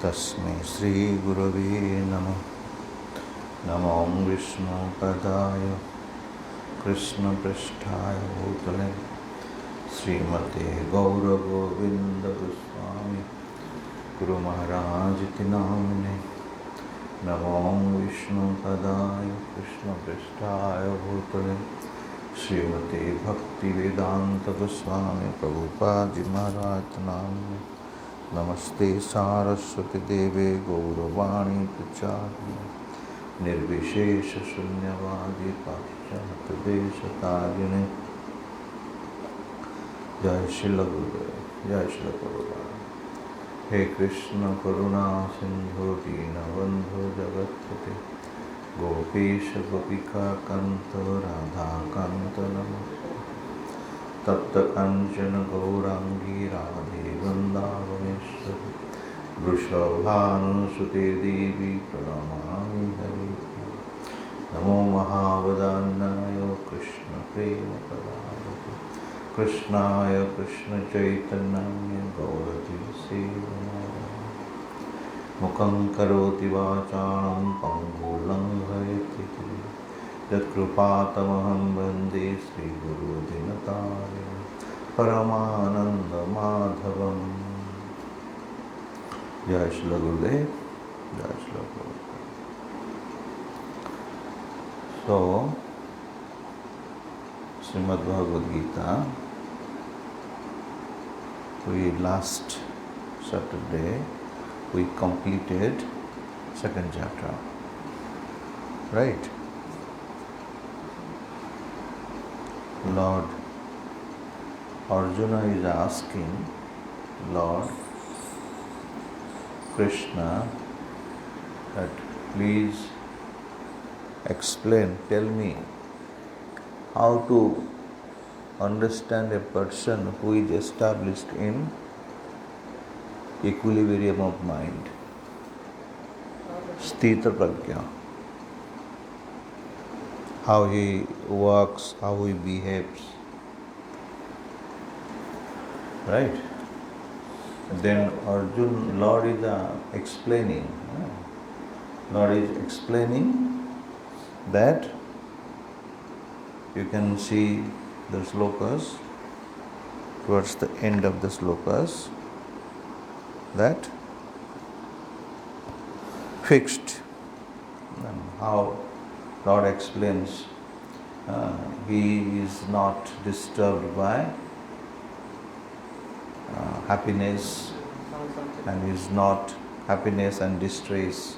तस्मै श्री गुरवे नमः। नमो विष्णुपदाय कृष्णपृष्ठाय भूतले श्रीमते गौरगोविंद गोस्वामी गुरु महाराज की नामिने। नमो विष्णुपदाय कृष्णपृष्ठाय भूतले श्रीमते भक्तिवेदांत गोस्वामी प्रभुपाद जी महाराज नामिने। नमस्ते सारस्वती देवे गौरवाणी प्रचारिणे निर्विशेष शून्यवादी पाश्चात्य देशतारिणे। जय श्री गुरुदेव, जय श्री गुरुदेव। हे कृष्ण करुणा सिंधु दीनबंधु जगत्पते गोपीश गोपिका कांत राधा कांत नमस्ते। तप्त कंचन गौरांगी राधे वृंदावनेश्वरी वृषभानुसुते देवी प्रणमामि हरि। नमो महावदान्याय कृष्ण प्रेम प्रदायते कृष्णाय कृष्ण चैतन्याय गौरतीसे मुखं करोति वाचालं पंगुलंघयति यत्कृपातमहं वन्दे श्रीगुरुदिनतारिणं परमानन्दमाधवं। जय श्री गुरुदेव, जय Shri Gurudev. So, Srimad Bhagavad Gita, last Saturday we completed second chapter, right? Lord Arjuna is asking Lord Krishna that please explain, tell me how to understand a person who is established in equilibrium of mind, sthita prajna. How he works, how he behaves, right? Then Arjun, Lord is explaining. Lord is explaining that you can see the slokas towards the end of the slokas that fixed. And how Lord explains he is not disturbed by happiness, and is not happiness and distress.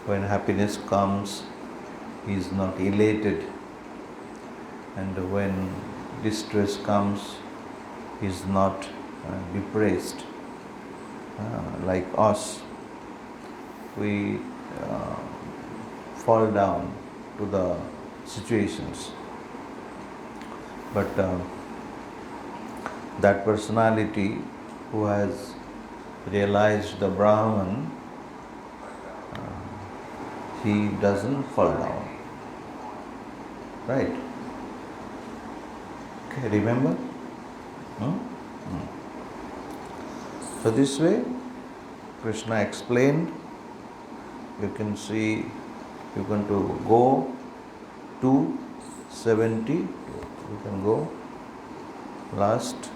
When happiness comes, he is not elated, and when distress comes, he is not depressed. Like us, we fall down to the situations, but that personality who has realized the Brahman, he doesn't fall down, right? Okay, remember? So this way Krishna explained. You can see, you can to go to 70. You can go last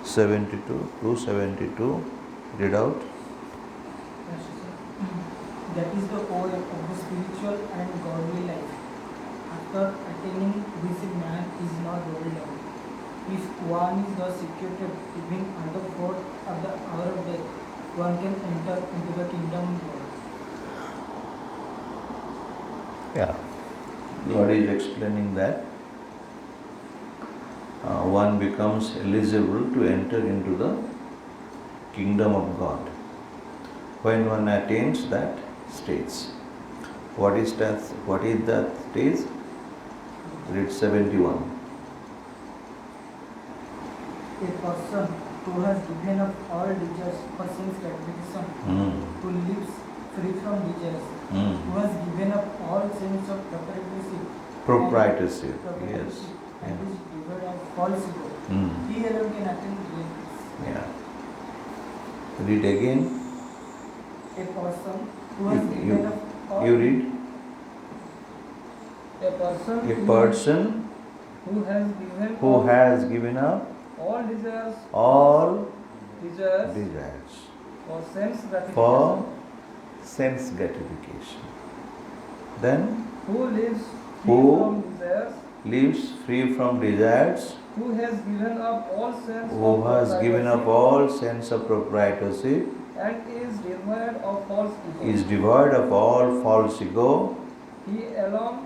72 to 72. Read out. That is the goal of the spiritual and godly life. After attaining this, man is not rolled down. If one is thus situated, even on the fourth of the hour of death, one can enter into the kingdom of God. Yeah, Lord is explaining that one becomes eligible to enter into the kingdom of God when one attains that stage. What is that? What is that stage? Read 71. A person who has given up all desires for sense gratification, who lives free from desires, who has given up all sense of proprietorship, yes. And is devoid of false ego. He alone can attain greatness. Yeah. Read again. A person who has given up all, You read. a person A person who has given up all desires all desires desires for sense gratification, for sense gratification. Then who lives free Who from desires, lives free from desires, who has given up all sense who of has given up proprietorship all sense of proprietorship, and is devoid of false ego. is devoid of all false ego, He alone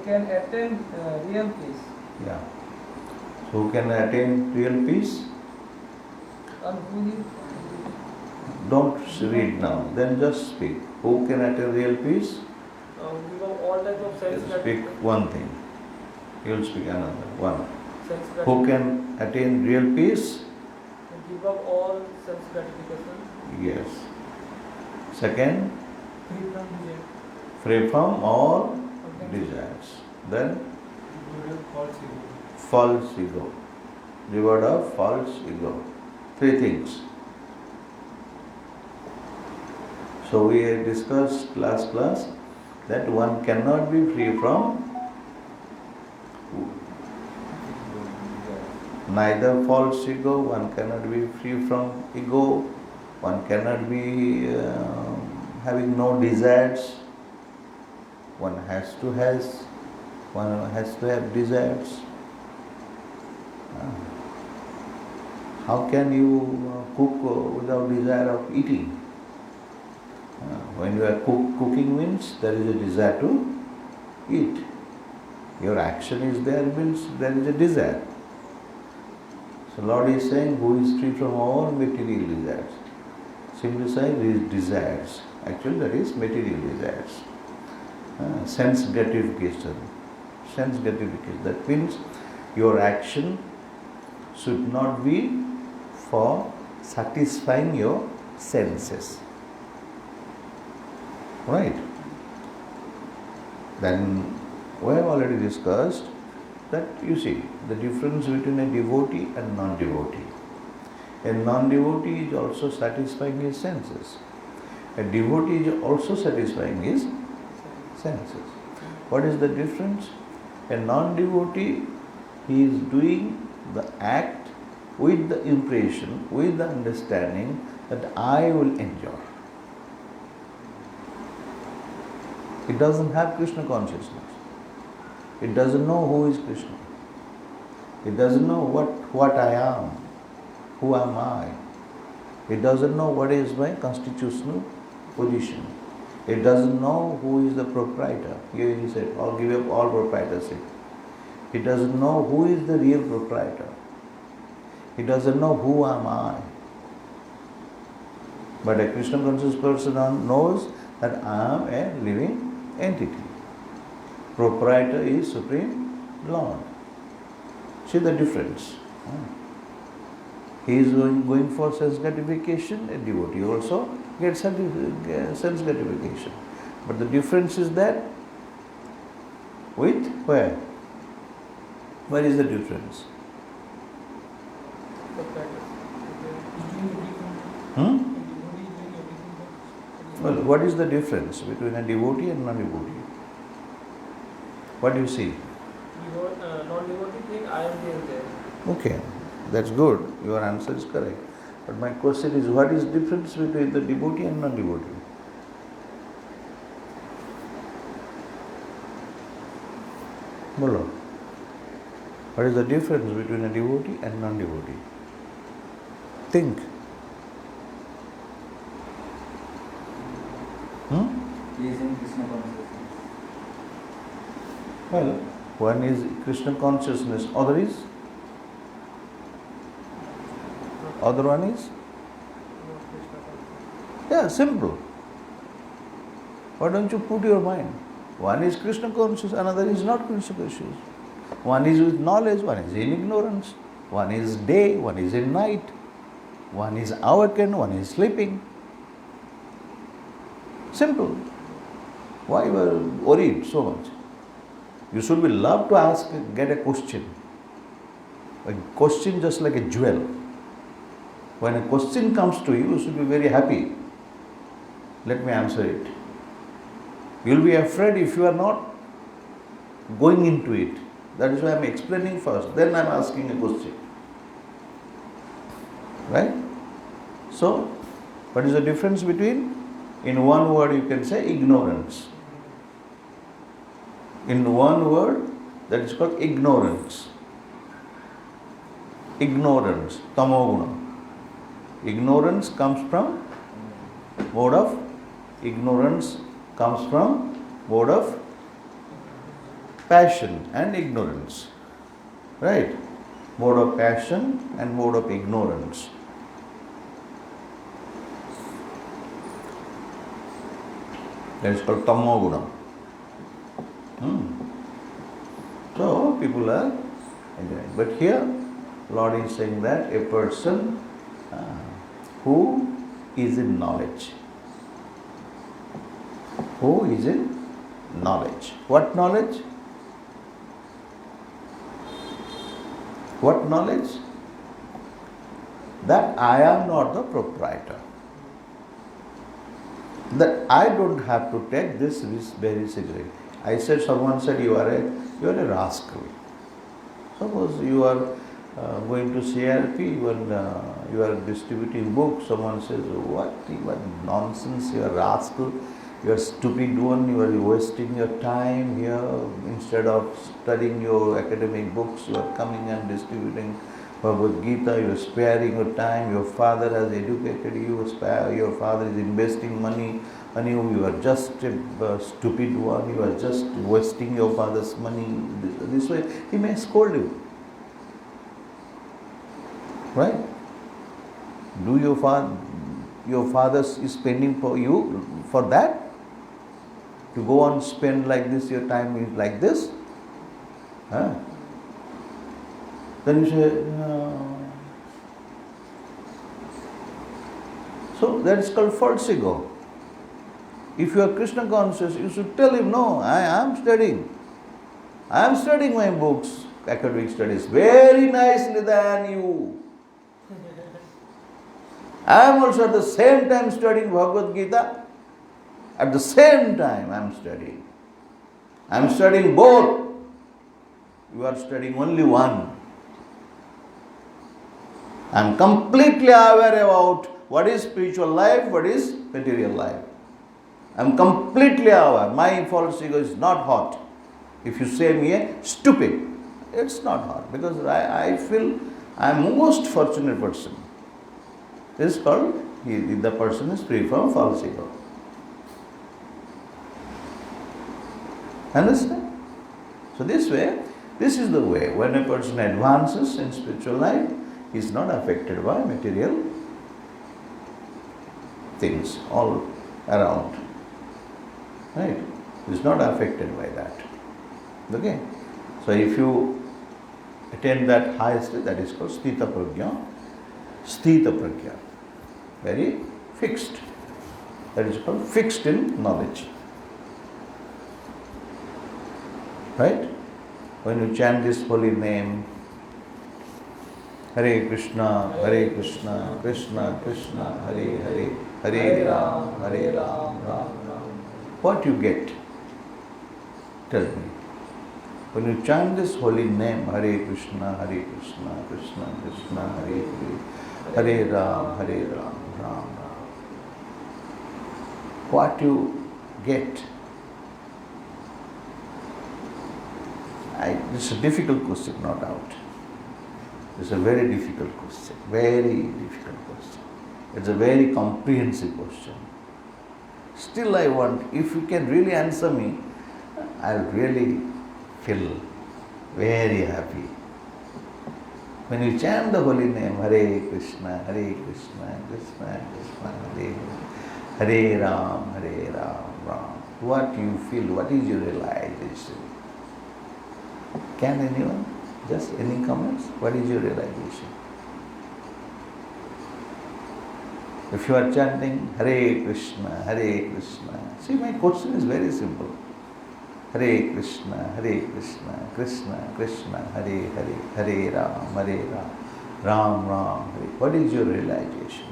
can attain real peace. yeah. So who can attain real peace? And who he Don't read now, then just speak. Who can attain real peace? give up all types of sense Speak gratification. one thing. You will speak another one. Sense Who gratification. can attain real peace? Give up all sense gratification. Yes. Second, Free from desire. free from all Okay. desires. Then False ego. false ego. Devoid of false ego. Three things. So we had discussed last class that one cannot be free from neither false ego, one cannot be free from ego, one cannot be having no desires. One has to have desires. How can you cook without desire of eating? When you are cooking means there is a desire to eat. Your action is there means there is a desire. So Lord is saying, who is free from all material desires? Simply say desires. Actually that is material desires. Sense gratification. Sense gratification. That means your action should not be for satisfying your senses. Right? Then we have already discussed that you see the difference between a devotee and non-devotee. A non-devotee is also satisfying his senses. A devotee is also satisfying his senses. What is the difference? A non-devotee, he is doing the act with the impression, with the understanding that I will enjoy. It doesn't have Krishna consciousness. It doesn't know who is Krishna. It doesn't know what I am. Who am I? It doesn't know what is my constitutional position. It doesn't know who is the proprietor. Here he said, I'll give up all proprietorship. It doesn't know who is the real proprietor. It doesn't know who am I. But a Krishna conscious person knows that I am a living entity. Proprietor is Supreme Lord. See the difference. He is going for sense gratification, a devotee also gets sense gratification. But the difference is that with where? Where is the difference? Well, what is the difference between a devotee and non-devotee? What do you see? Non-devotee think I am there. Okay, that's good. Your answer is correct. But my question is, what is the difference between the devotee and non-devotee? Bolo. What is the difference between a devotee and non-devotee? Think. He is in Krishna consciousness. Well, one is Krishna consciousness, other one is? Yeah, simple. Why don't you put your mind? One is Krishna conscious, another is not Krishna conscious. One is with knowledge, one is in ignorance. One is day, one is in night. One is awakened, one is sleeping. Simple. Why you are worried so much? You should be loved to get a question. A question just like a jewel. When a question comes to you, you should be very happy. Let me answer it. You will be afraid if you are not going into it. That is why I am explaining first, then I am asking a question. Right? So, what is the difference between? In one word you can say ignorance. In one word, that is called ignorance. Ignorance, tamoguna. Ignorance comes from mode of passion and ignorance. Right? Mode of passion and mode of ignorance. That is called tamoguna. So people are enjoying. But here Lord is saying that a person who is in knowledge. Who is in knowledge. What knowledge? What knowledge? That I am not the proprietor. That I don't have to take this very cigarette. I said, someone said, you are a rascal. Suppose you are going to CRP, you are distributing books. Someone says, what nonsense, you are a rascal. You are stupid one, you are wasting your time here. Instead of studying your academic books, you are coming and distributing Bhagavad Gita, you are sparing your time. Your father has educated you, your father is investing money on you. You are just a stupid one, you are just wasting your father's money. This way, he may scold you. Right? Do your father is spending for you for that? To go on spend like this, your time is like this? Huh? Then you say, no. So that is called false ego. If you are Krishna conscious, you should tell him, no, I am studying. I am studying my books, academic studies, very nicely than you. I am also at the same time studying Bhagavad Gita. At the same time I am studying. I am studying both. You are studying only one. I am completely aware about what is spiritual life, what is material life. I am completely aware. My false ego is not hot. If you say me a stupid, it's not hot because I feel I am most fortunate person. This is called, the person is free from false ego. Understand? So this way, this is the way. When a person advances in spiritual life, he is not affected by material things all around. Right? He is not affected by that. Okay? So if you attain that highest state, that is called Sthita Prajna. Sthita Prajna. Very fixed. That is called fixed in knowledge. Right? When you chant this holy name, Hare Krishna, Krishna Krishna, Hare Hare, Hare Ram, Ram Ram. What you get? Tell me. When you chant this holy name, Hare Krishna, Krishna Krishna, Hare Hare, Hare Ram, Ram Ram. What you get? It's a difficult question, no doubt. It's a very difficult question. Very difficult question. It's a very comprehensive question. Still I want, if you can really answer me, I'll really feel very happy. When you chant the holy name, Hare Krishna, Krishna Krishna, Hare Hare Ram, Ram. What you feel, what is your realization? Can anyone? Just any comments? What is your realization? If you are chanting Hare Krishna, see, my question is very simple. Hare Krishna, Krishna Krishna, Hare Hare, Hare Ram, Ram, Ram. What is your realization?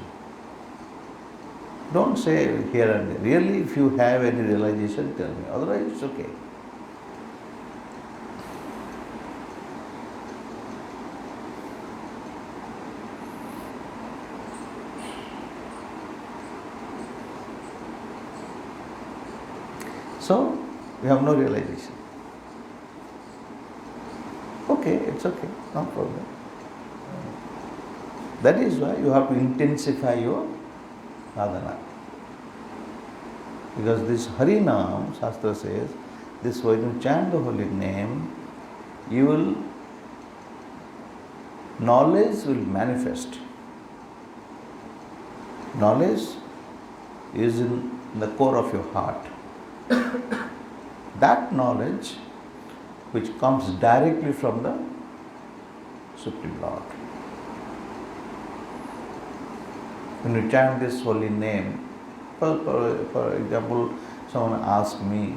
Don't say here and there. Really, if you have any realization, tell me. Otherwise, it's okay. So, we have no realization. Okay, it's okay, no problem. That is why you have to intensify your sadhana. Because this Harinam, Shastra says, this when you chant the holy name, knowledge will manifest. Knowledge is in the core of your heart. That knowledge which comes directly from the Supreme Lord. When you chant this holy name, for example, someone asked me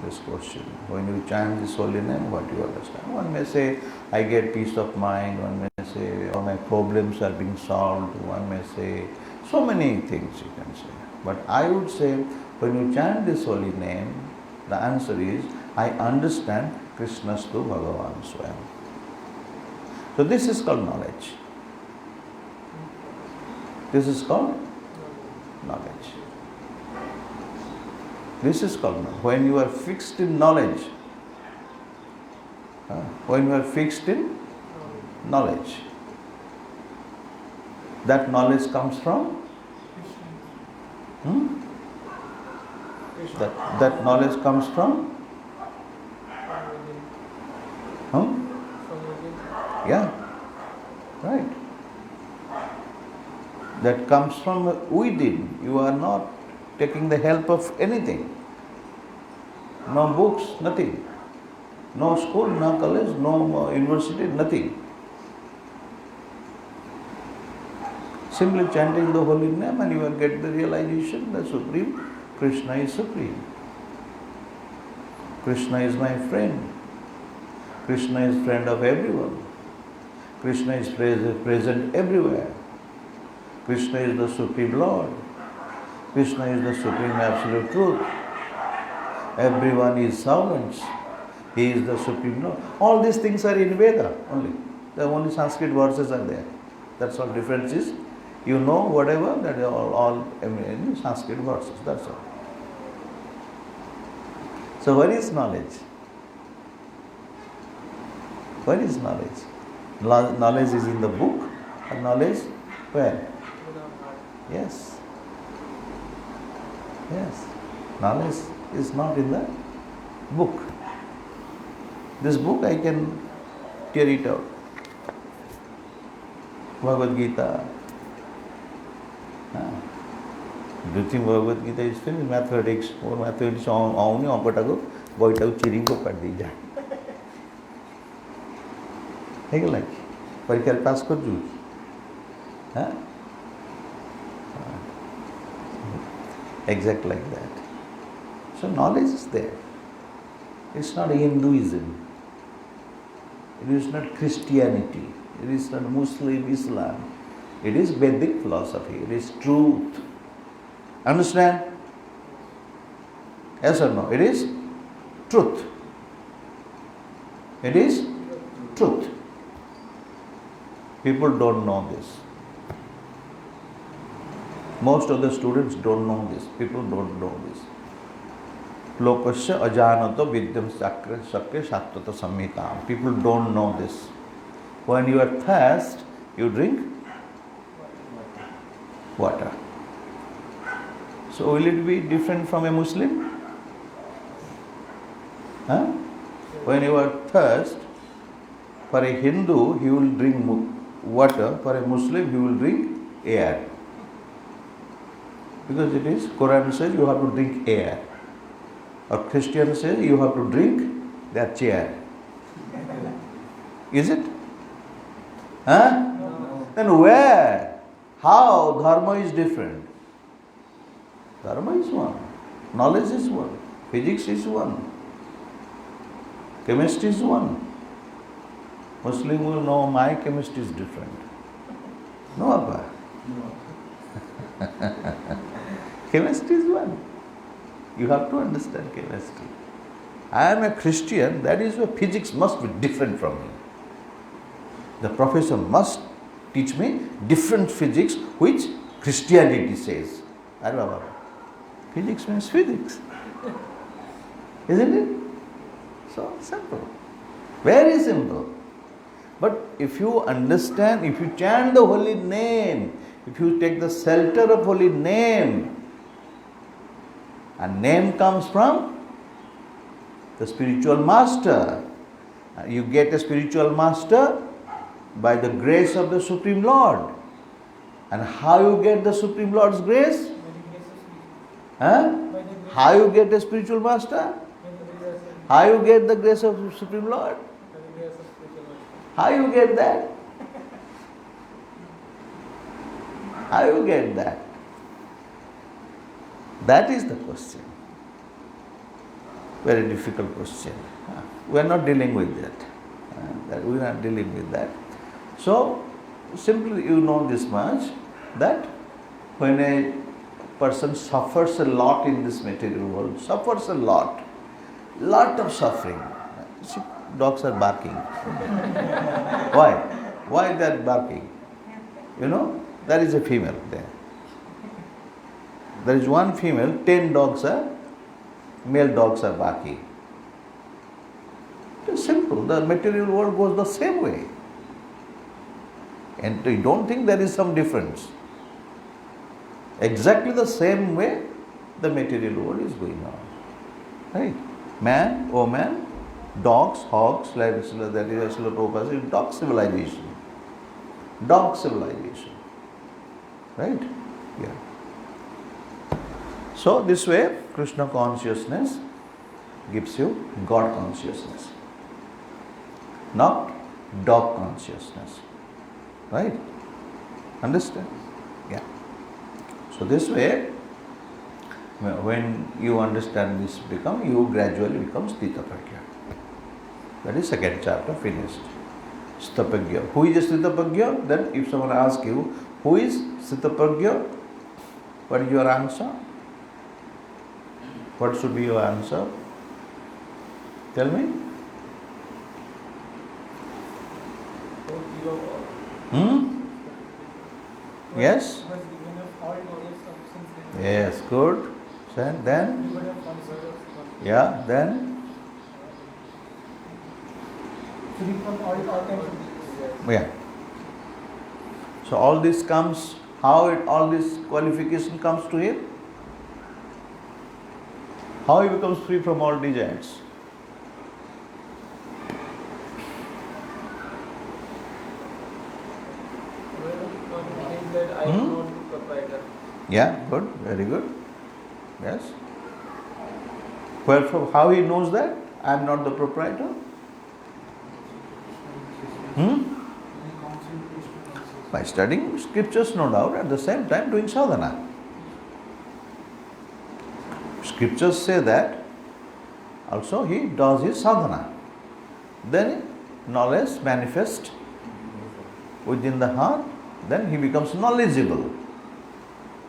this question. When you chant this holy name, what do you understand? One may say, I get peace of mind. One may say, all my problems are being solved. One may say, so many things you can say. But I would say, when you chant this holy name, the answer is, I understand Krishnastu Bhagavan Swayam. So this is called knowledge. This is called knowledge. This is called knowledge. When you are fixed in knowledge, when you are fixed in knowledge, that knowledge comes from that knowledge comes from yeah, right. That comes from within. You are not taking the help of anything. No books, nothing. No school, no college, no university, nothing. Simply chanting the holy name and you will get the realization that Supreme Krishna is Supreme. Krishna is my friend. Krishna is friend of everyone. Krishna is present everywhere. Krishna is the Supreme Lord. Krishna is the Supreme Absolute Truth. Everyone is servants. He is the Supreme Lord. All these things are in Veda only. The only Sanskrit verses are there. That's all difference is. You know whatever, that are all in Sanskrit verses. That's all. So where is knowledge? Where is knowledge? Knowledge is in the book. And knowledge where? Yes. Yes. Knowledge is not in the book. This book I can tear it out. Bhagavad Gita. Do you think Bhagavad Gita is finished? Mathematics, or mathematics only onkotago, boytago cheering ko pad di jay. Hey, like, parikar pass kar ju. Exact like that. So knowledge is there. It's not Hinduism. It is not Christianity. It is not Muslim Islam. It is Vedic philosophy. It is truth. Understand? Yes or no? It is truth. It is truth. People don't know this. Most of the students don't know this. People don't know this. Lokasya ajanato vidyam sakya sattata samhitam. People don't know this. When you are thirsty, you drink water. So will it be different from a Muslim? When you are thirsty, for a Hindu, he will drink water. For a Muslim, he will drink air. Because it is, Quran says you have to drink air. Or Christian says you have to drink their chair. Is it? No. Then where? How? Dharma is different. Dharma is one. Knowledge is one. Physics is one. Chemistry is one. Muslim will know my chemistry is different. No, Abba. Chemistry is one. You have to understand chemistry. I am a Christian, that is why physics must be different from me. The professor must teach me different physics which Christianity says. Are Baba? Physics means physics. Isn't it? So simple. Very simple. But if you understand, if you chant the holy name, if you take the shelter of holy name, and name comes from the spiritual master. You get a spiritual master by the grace of the Supreme Lord. And how you get the Supreme Lord's grace? Huh? How you get a spiritual master? How you get the grace of the Supreme Lord? How you get that? How you get that? That is the question. Very difficult question. We are not dealing with that. We are not dealing with that. So, simply you know this much, that when a person suffers a lot in this material world, suffers a lot of suffering. See, dogs are barking. Why? Why they are barking? You know, there is a female there. There is one female, 10 male dogs are barking. It's simple. The material world goes the same way. And you don't think there is some difference. Exactly the same way the material world is going on. Right? Man, woman, dogs, hogs, that is dog civilization. Dog civilization. Right? Yeah. So this way, Krishna consciousness gives you God consciousness, not dog consciousness. Right? Understand? Yeah. So this way, when you understand this, you gradually become Sthitapagya. That is second chapter finished. Sthitapagya. Who is a Sthitapagya? Then if someone asks you, who is Sthitapagya? What is your answer? What should be your answer? Tell me. Yes? Yes, good. Then? Yeah, then? Free from all kinds of. Yeah. So all this comes, all this qualification comes to him? How he becomes free from all desires? I am not the proprietor. Yeah, good, very good. Yes. Well, from how he knows that I am not the proprietor? By studying scriptures, no doubt, at the same time doing sadhana. Scriptures say that also he does his sadhana. Then knowledge manifests within the heart, then he becomes knowledgeable.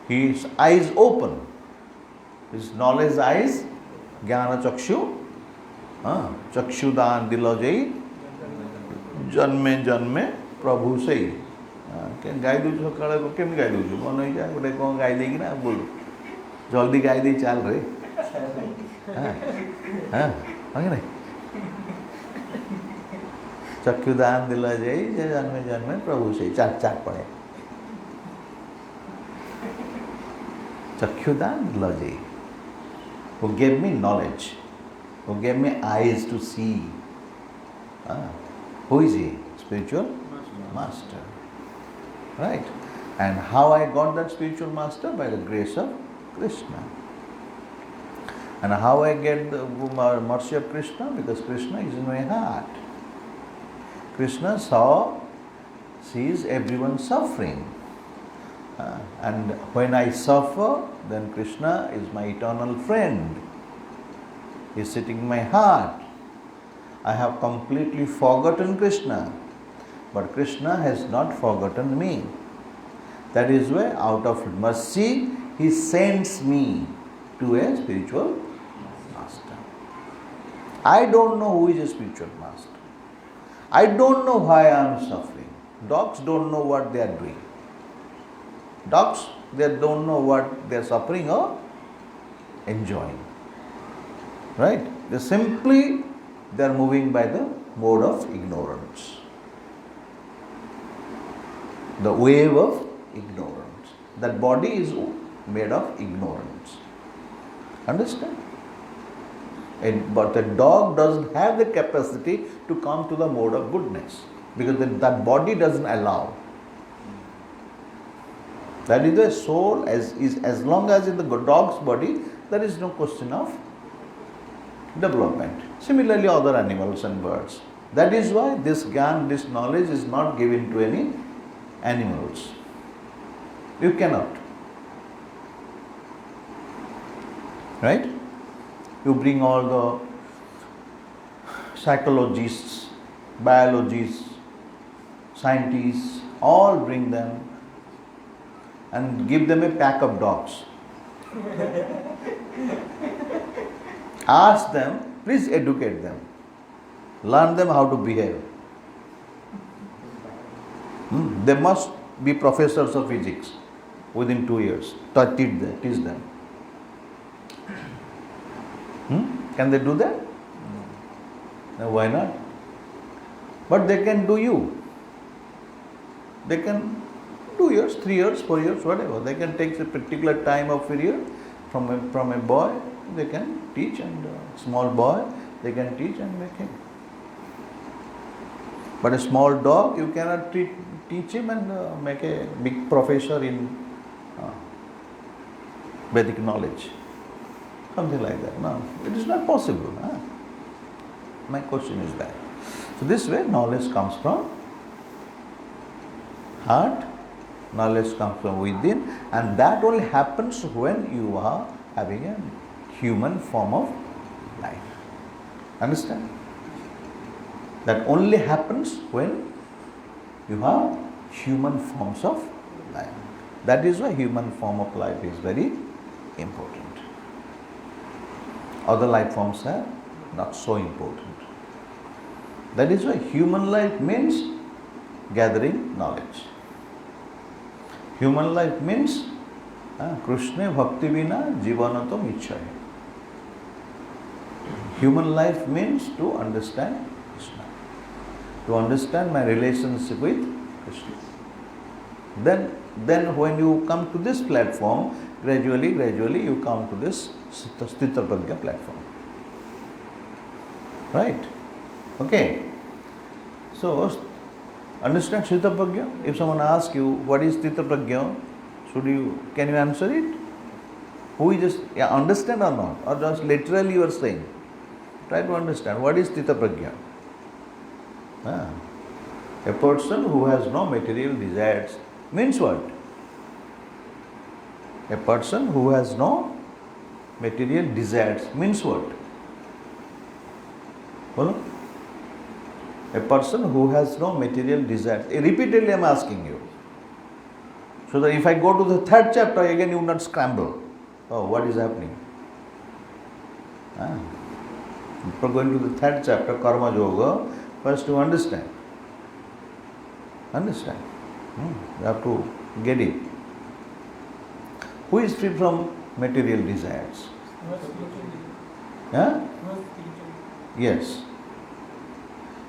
His eyes open. His knowledge eyes, jnana chakshu, chakshudan dilajai, janme janme prabhu sei. गाई दूँ सकाल को केम गाई दूँ मन हो जाए गोटे कौन गाई देगी ना बोल जल्दी गाई दे चल रे हाँ हाँ नहीं चक्षुदान दिला जाए जन्मे जन्मे प्रभु से चार चार पढ़े चक्षुदान दिला जाए who gave me knowledge, who gave me eyes to see. Who is he? Spiritual master. Right? And how I got that spiritual master? By the grace of Krishna. And how I get the mercy of Krishna? Because Krishna is in my heart. Krishna sees everyone suffering. And when I suffer, then Krishna is my eternal friend. He is sitting in my heart. I have completely forgotten Krishna. But Krishna has not forgotten me. That is why out of mercy He sends me to a spiritual master. I don't know who is a spiritual master. I don't know why I am suffering. Dogs don't know what they are doing. Dogs, they don't know what they are suffering or enjoying. Right? They are moving by the mode of ignorance. The wave of ignorance. That body is made of ignorance. Understand? But the dog doesn't have the capacity to come to the mode of goodness because that body doesn't allow. That is the soul, as long as in the dog's body, there is no question of development. Similarly, other animals and birds. That is why this gyan, this knowledge is not given to any animals. You cannot. Right? You bring all the psychologists, biologists, scientists, all bring them and give them a pack of dogs. Ask them, please educate them. Learn them how to behave. They must be professors of physics within 2 years. Teach them. Can they do that? No, why not? But they can do you. They can 2 years, 3 years, 4 years, whatever. They can take a particular time of period from a boy. They can teach, and a small boy, they can teach and make him. But a small dog, you cannot teach him and make a big professor in Vedic knowledge. Something like that. No, it is not possible. My question is that. So this way knowledge comes from heart, knowledge comes from within, and that only happens when you are having a human form of life. Understand? That only happens when you have human forms of life. That is why human form of life is very important. Other life forms are not so important. That is why human life means gathering knowledge. Human life means Krishna bhakti vina jivanatam ichchaya. Human life means to understand Krishna, to understand my relationship with Krishna. Then when you come to this platform, gradually you come to this Sthita Prajna platform. Right? Okay. So, understand Sthita Prajna? If someone asks you, what is Sthita Prajna? Can you answer it? Who is just, understand or not? Or just literally you are saying? Try to understand. What is Sthita Prajna? A person who has no material desires means what? A person who has no material desires means what? Well, a person who has no material desires. Repeatedly I am asking you. So that if I go to the third chapter, again you will not scramble. Oh, what is happening? If you are going to the third chapter, Karma Yoga, first to understand. Understand. You have to get it. Who is free from material desires? Yes.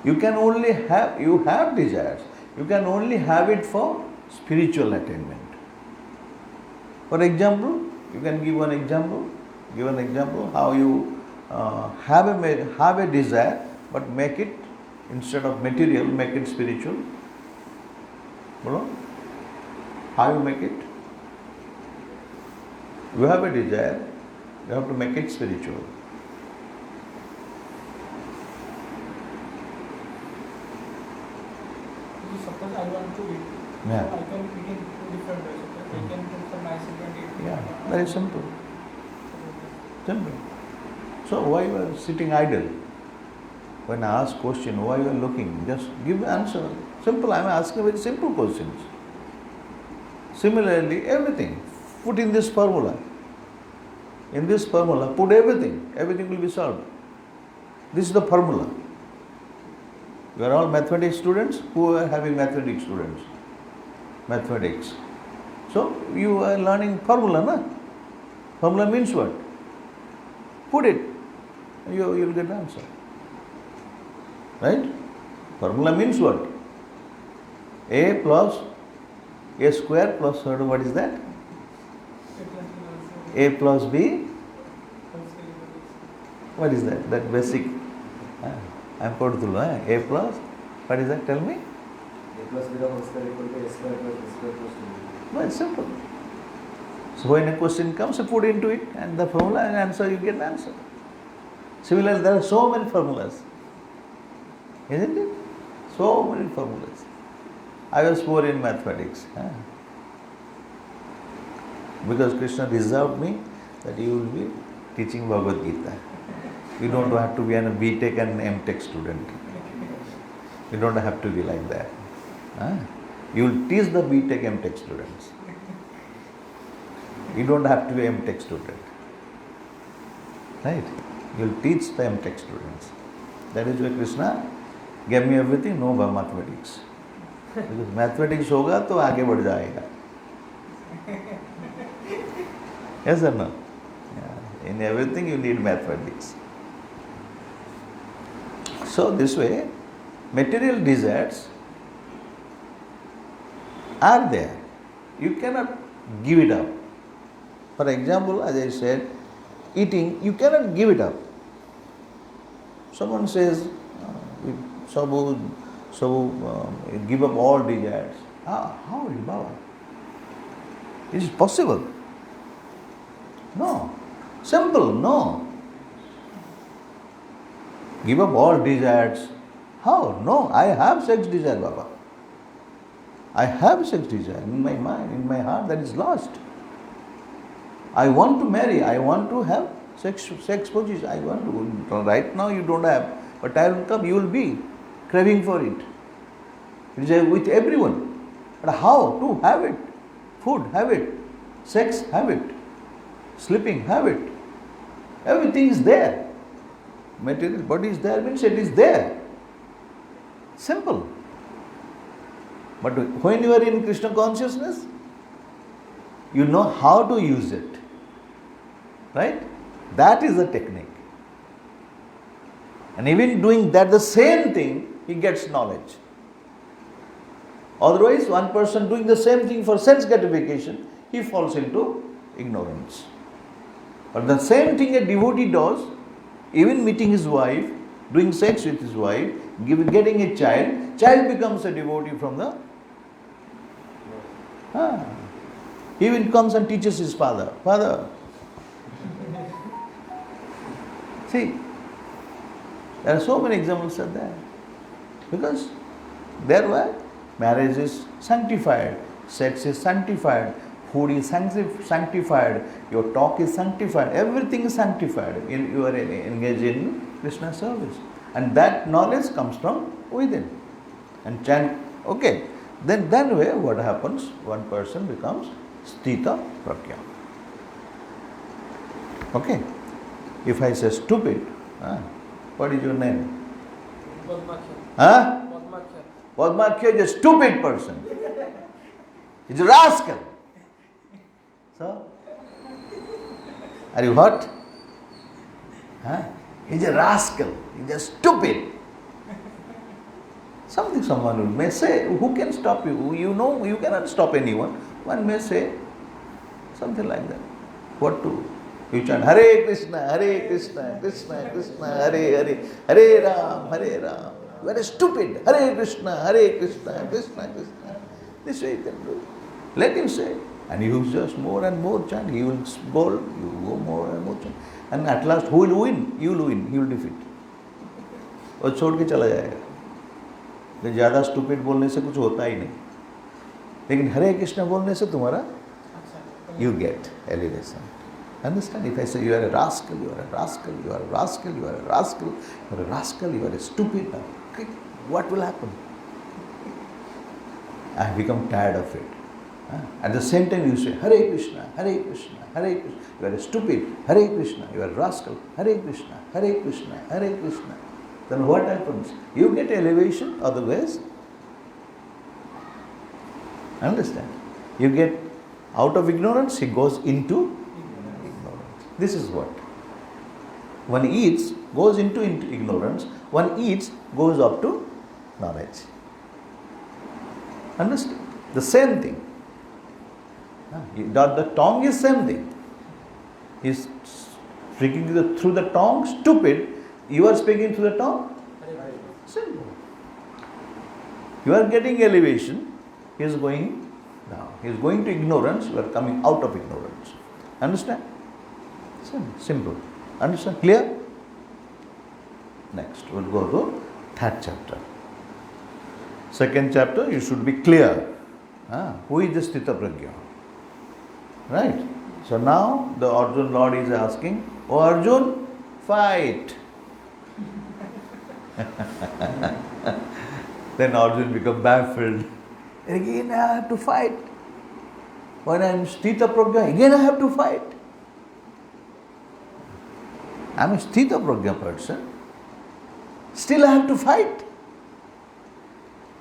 You have desires. You can only have it for spiritual attainment. For example, you can give an example. Give an example how you have a desire, but make it, instead of material, make it spiritual. How you make it? You have a desire, you have to make it spiritual. Suppose I want to eat. Yeah. So I can eat in two different ways. Okay? I can cook for myself and eat. Yeah, very simple. Simple. So why you are sitting idle? When I ask question, why you are looking? Just give answer. Simple. I am asking very simple questions. Similarly, everything. Put in this formula. In this formula, put everything. Everything will be solved. This is the formula. You are all mathematics students. Who are having mathematics students? Mathematics. So you are learning formula, na? Formula means what? Put it. You will get the answer. Right? Formula means what? A plus A square plus what is that? A plus B. What is that? That basic. I am Portugal. A plus. What is that? Tell me. A plus B whole square equal to A square plus B square plus 2B. No, it's simple. So when a question comes, you put into it and the formula and answer, you get the answer. Similarly, there are so many formulas. Isn't it? So many formulas. I was poor in mathematics. Because Krishna reserved me that you will be teaching Bhagavad Gita. You don't have to be a B.Tech and M.Tech student. You don't have to be like that. You will teach the B.Tech, M.Tech students. You don't have to be M.Tech student. Right? You will teach the M.Tech students. That is why Krishna gave me everything, no mathematics. Because mathematics होगा तो आगे बढ़ जाएगा. Yes or no? Yeah. In everything you need mathematics. So this way, material desires are there. You cannot give it up. For example, as I said, eating, you cannot give it up. Someone says, give up all desires. How is Baba? Is it possible? No. Simple, no. Give up all desires. How? No, I have sex desire, Baba. I have sex desire in my mind, in my heart, that is lost. I want to marry, I want to have sex position, I want to. Right now you don't have, but time will come, you will be craving for it. It is with everyone. But how to have it? Food, have it. Sex, have it. Sleeping, have it. Everything is there. Material body is there means it is there. Simple. But when you are in Krishna consciousness, you know how to use it. Right? That is the technique. And even doing that, the same thing, he gets knowledge. Otherwise, one person doing the same thing for sense gratification, he falls into ignorance. But the same thing a devotee does, even meeting his wife, doing sex with his wife, getting a child becomes a devotee from the... He even comes and teaches his father. Father, see, there are so many examples of that. Because there were marriage is sanctified, sex is sanctified, food is sanctified, your talk is sanctified, everything is sanctified. You are engaged in Krishna service. And that knowledge comes from within. And chant, okay. Then way what happens? One person becomes Sthita Pragya. Okay. If I say stupid, what is your name? Padmakhya. Padmakhya is a stupid person. He's a rascal. So, are you what? He's a rascal. He's a stupid. Someone may say, who can stop you? You know, you cannot stop anyone. One may say something like that. What to? You chant Hare Krishna, Krishna Krishna, Hare Hare, Hare Ram. You are stupid. Hare Krishna, Krishna Krishna. This way you can do. Let him say. And you just more and more chant. He will bowl, you go more and more chant. And at last, who will win? You will win. He will defeat. वो छोड़ के चला जाएगा. तो ज़्यादा stupid बोलने से कुछ होता ही नहीं. लेकिन हरे कृष्ण बोलने से तुम्हारा you get elevation. Understand? If I say you are a rascal, you are a rascal, you are a rascal, you are a rascal, you are a rascal, you are a stupid, okay, what will happen? I have become tired of it. At the same time you say, Hare Krishna, Hare Krishna, Hare Krishna. You are a stupid, Hare Krishna. You are a rascal, Hare Krishna, Hare Krishna, Hare Krishna. Then what happens? You get elevation, otherwise, understand? You get out of ignorance, he goes into ignorance. This is what. One eats, goes into ignorance. One eats, goes up to knowledge. Understand? The same thing. The tongue is same thing. He's speaking through the tongue, stupid. You are speaking through the tongue? Simple. You are getting elevation. He is going down. He is going to ignorance. You are coming out of ignorance. Understand? Simple. Understand? Clear? Next, we'll go to third chapter. Second chapter, you should be clear. Who is the Sthita Prajna? Right? So now the Arjun Lord is asking, "Oh Arjun, fight." Then Arjun becomes baffled. Again I have to fight. When I am Sthita Prajna, again I have to fight. I am a Sthita Prajna person. Still I have to fight.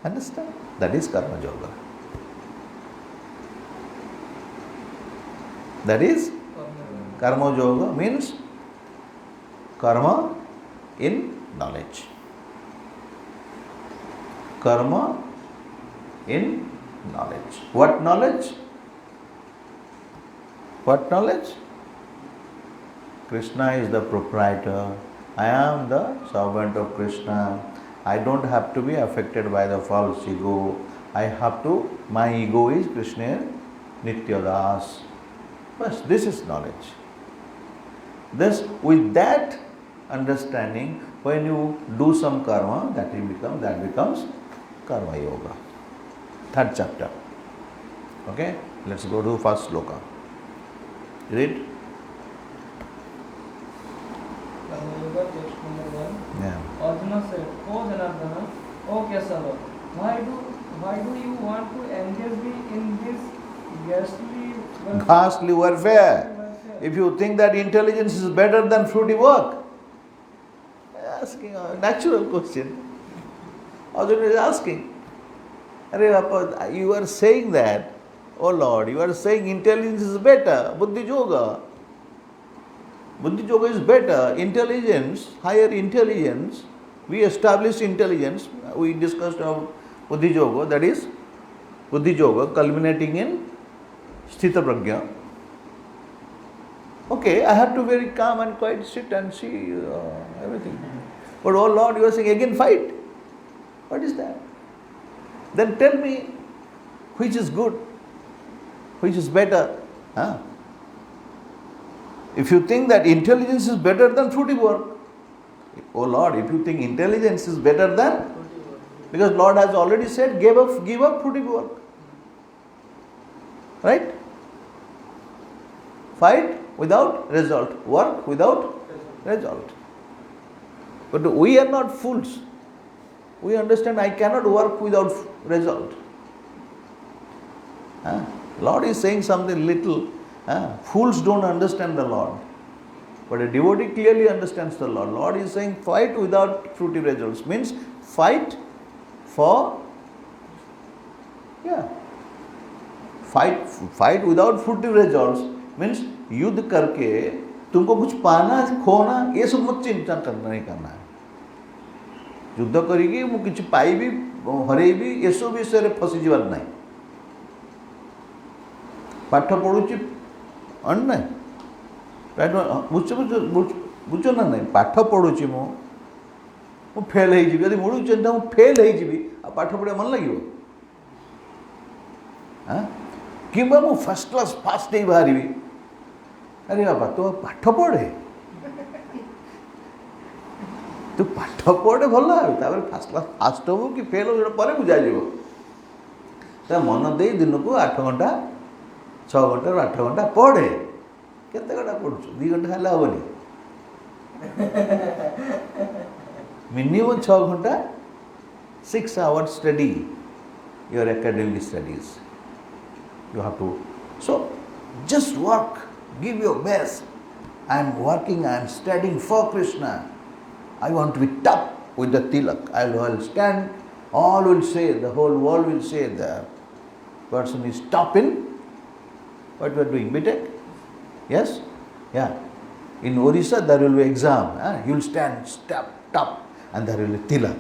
Understand? That is Karma Yoga. That is Karma Yoga means karma in knowledge. Karma in knowledge. What knowledge? What knowledge? Krishna is the proprietor. I am the servant of Krishna. I don't have to be affected by the false ego. I have to, my ego is Krishna Nityadas. But this is knowledge. Thus, with that understanding, when you do some karma, that becomes Karma Yoga. Third chapter. Okay? Let's go to first sloka. Read. Karma Yoga, text number 1. Yeah. Arjuna said, "O Janardana, O Kesava, why do you want to engage me in this ghastly warfare? If you think that intelligence is better than fruity work," asking a natural question. Arjuna is asking, you are saying that, oh Lord, you are saying intelligence is better, Buddhi Yoga. Buddhi Yoga is better. Intelligence, higher intelligence, we established intelligence, we discussed of Buddhi Yoga, that is Buddhi Yoga culminating in Sthita Prajna. Okay, I have to very calm and quiet sit and see everything. But oh Lord, you are saying again fight. What is that? Then tell me which is good, which is better. If you think that intelligence is better than fruity work, oh Lord, if you think intelligence is better than, because Lord has already said, give up fruity work. Right? Fight without result, work without result. But we are not fools. We understand I cannot work without result. Lord is saying something little. Fools don't understand the Lord. But a devotee clearly understands the Lord. Lord is saying fight without fruity results. Means fight for, fight without fruity results. Means युद्ध करके तुमको कुछ पाना खोना ये सब मत चिंता नहीं करना है. युद्ध करिकी मु किछि पाइबी हरेबी ये सब विषय रे फसी जीवार नहीं. पाठ पढुची अन नहीं बुझ ना नहीं पाठ पढुची मु फेल हो जीवी यदि मुझे चिंता मु फेल हो जीवी आ पाठ पढ़ा मन लगे कि मु फर्स्ट क्लास फास्ट ही बाहरी. अरे बाबा तो पाठ पढ़े तू पाठ पढ़े भल है फास्ट क्लास फास्ट हो कि फेल हो पर बुझा तो मन दे दिन को 8 घंटा 6 घंटा 8 घंटा पढ़े. केते घंटा पढ़ुछु 2 घंटा हेला होनी मिनिमम 6 घंटा 6 hours study your academic studies. You have to. So, just work. Give your best. I am working, I am studying for Krishna. I want to be tough with the tilak. I will stand, all will say, the whole world will say the person is tough in what we are doing, BTech? Yes? Yeah. In Orissa, there will be exam. You will stand, step, tough, and there will be tilak.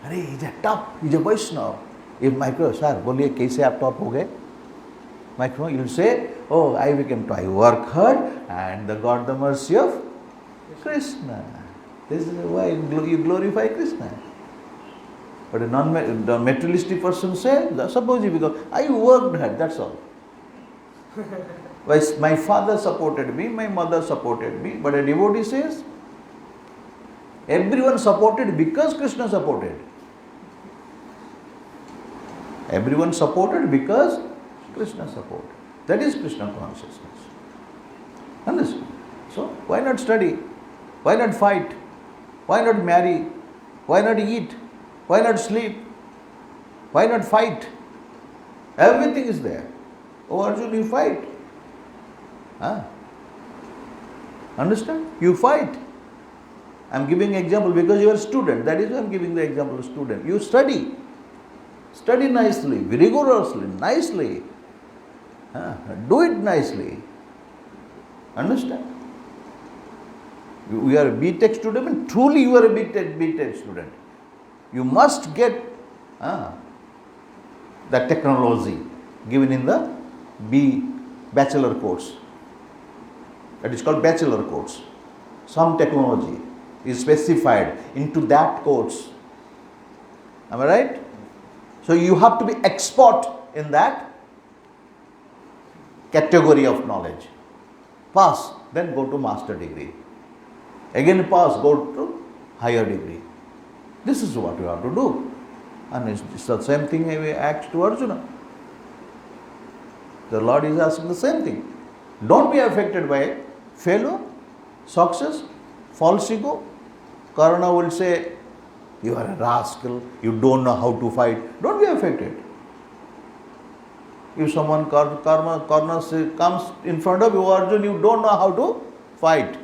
Arey, he's a tough, he's a Vaishnava. If micro, sir, boliye, kaise aap top ho gaye? Micro, you will say, oh, I became tough. I work hard and got the mercy of Krishna. This is why you glorify Krishna. But the materialistic person says, suppose you become, I worked hard, that's all. My father supported me, my mother supported me, but a devotee says, everyone supported because Krishna supported. Everyone supported because Krishna supported. That is Krishna consciousness. Understand? So, why not study? Why not fight? Why not marry? Why not eat? Why not sleep? Why not fight? Everything is there. Oh Arjun, you fight. Understand? You fight. I am giving example because you are a student. That is why I am giving the example of student. You study. Study nicely, rigorously, nicely. Do it nicely. Understand? You are a BTech student, and truly you are a BTech student. You must get the technology given in the bachelor course. That is called bachelor course. Some technology is specified into that course. Am I right? So you have to be expert in that category of knowledge. Pass, then go to master degree. Again pass, go to higher degree. This is what you have to do. And it's the same thing we asked to Arjuna. The Lord is asking the same thing. Don't be affected by failure, success, false ego. Karna will say, you are a rascal, you don't know how to fight. Don't be affected. If someone Karna comes in front of you, Arjun, you don't know how to fight.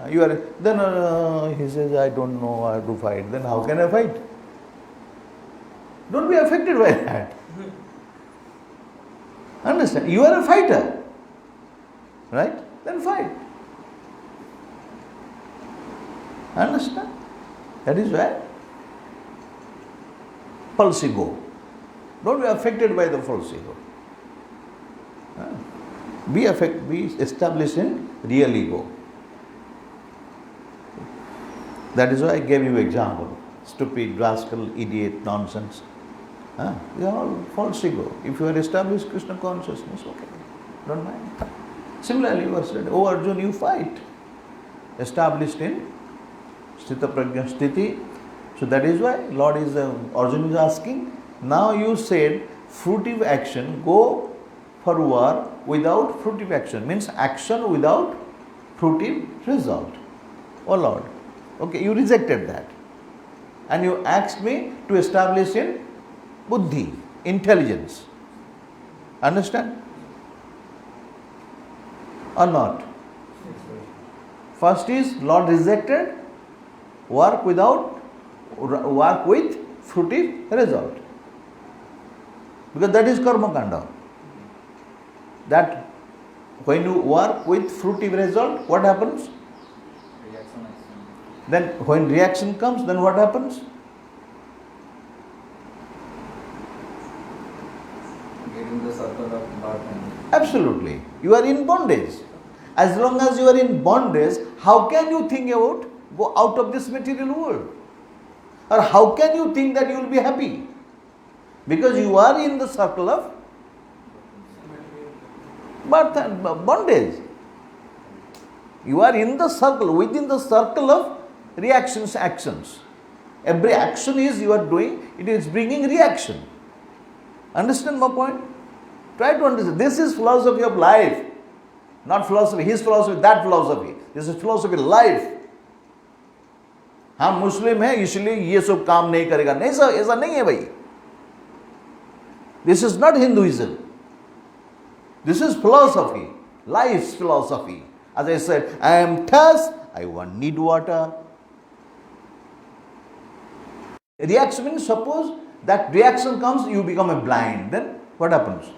He says, I don't know how to fight. Then how can I fight? Don't be affected by that. Understand? You are a fighter. Right? Then fight. Understand? That is why false ego. Don't be affected by the false ego. Be established in real ego. That is why I gave you example. Stupid, rascal, idiot, nonsense. They are all false ego. If you are established Krishna consciousness, okay, don't mind. Similarly, you are said, oh Arjun, you fight. Established in Sthita Prajna Sthiti. So that is why Arjun is asking, now you said fruitive action, go for war without fruitive action. Means action without fruitive result. Oh Lord. Okay, you rejected that. And you asked me to establish in buddhi, intelligence. Understand? Or not? First is Lord rejected work with fruitive result. Because that is karma kanda. That when you work with fruitive result, what happens? Then when reaction comes, then what happens? Getting the circle of birth and Absolutely. You are in bondage. As long as you are in bondage, how can you think about go out of this material world? Or how can you think that you will be happy? Because you are in the circle of birth and bondage. You are in the circle, within the circle of reactions, actions. Every action is you are doing, it is bringing reaction. Understand my point? Try to understand. This is philosophy of life. Not philosophy, his philosophy, that philosophy. This is philosophy of life. हम मुस्लिम हैं इसलिए ये सब काम नहीं करेगा. नहीं sir, ऐसा नहीं है भाई. This is not Hinduism. This is philosophy, life's philosophy. As I said, I am thirst, need water. A reaction means, suppose that reaction comes, you become a blind. Then what happens?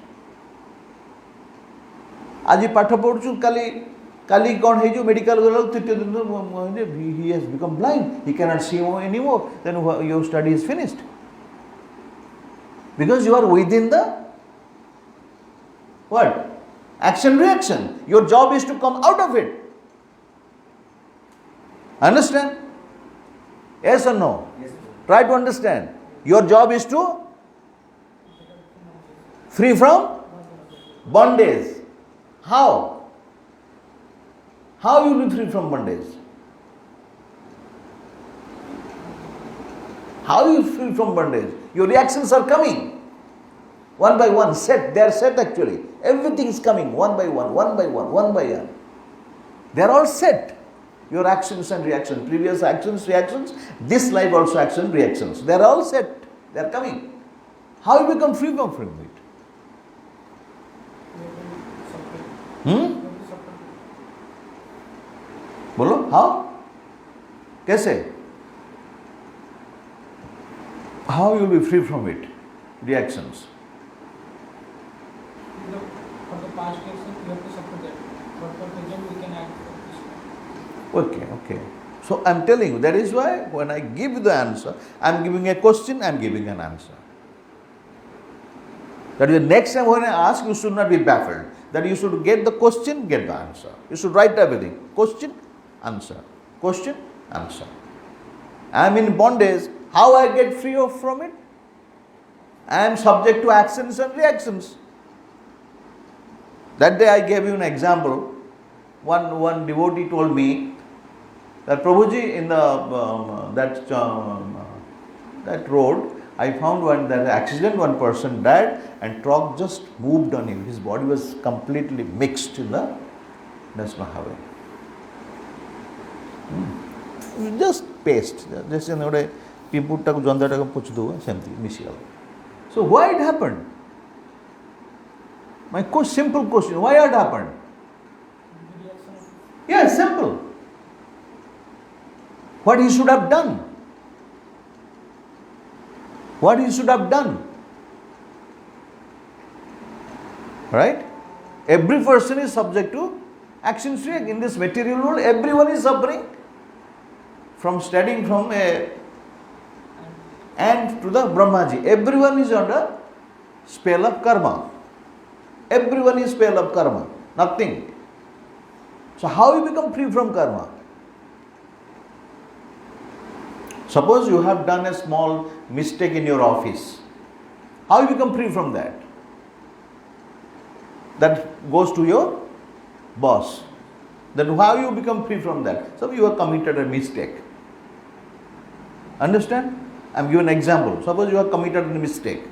Aji patha podchu kali gone heju medical he has become blind. He cannot see anymore. Then your study is finished. Because you are within the what? Action reaction. Your job is to come out of it. Understand? Yes or no? Yes, sir. Try to understand. Your job is to free from bondage. How? How you will be free from bondage? How you free from bondage? Your reactions are coming. One by one, set. They are set actually. Everything is coming one by one, one by one, one by one. They are all set. Your actions and reactions, previous actions, reactions, this life also action, reactions. They are all set. They are coming. How you become free from it? बोलो how? कैसे? How you will be free from it? Reactions. For the past action, you have to suffer that. But for present, we can act for this. Okay. So I am telling you, that is why when I give the answer, I am giving a question, I am giving an answer. That is, the next time when I ask, you should not be baffled. That you should get the question, get the answer. You should write everything. Question, answer. Question, answer. I am in bondage. How I get free from it? I am subject to actions and reactions. That day I gave you an example. One devotee told me that Prabhuji, in that road, I found that accident, one person died and truck just moved on him. His body was completely mixed in the national highway. Just paste. Just in a people took Jandata Puchdu, something initial. So why it happened? My simple question, why it happened? Yes, simple. What he should have done? What he should have done? Right? Every person is subject to actions. In this material world, everyone is suffering from studying from a ant to the Brahmaji. Everyone is under spell of karma. Everyone is spell of karma. Nothing. So how you become free from karma? Suppose you have done a small mistake in your office. How you become free from that? That goes to your boss. Then how you become free from that? So you have committed a mistake. Understand? I am giving an example. Suppose you have committed a mistake.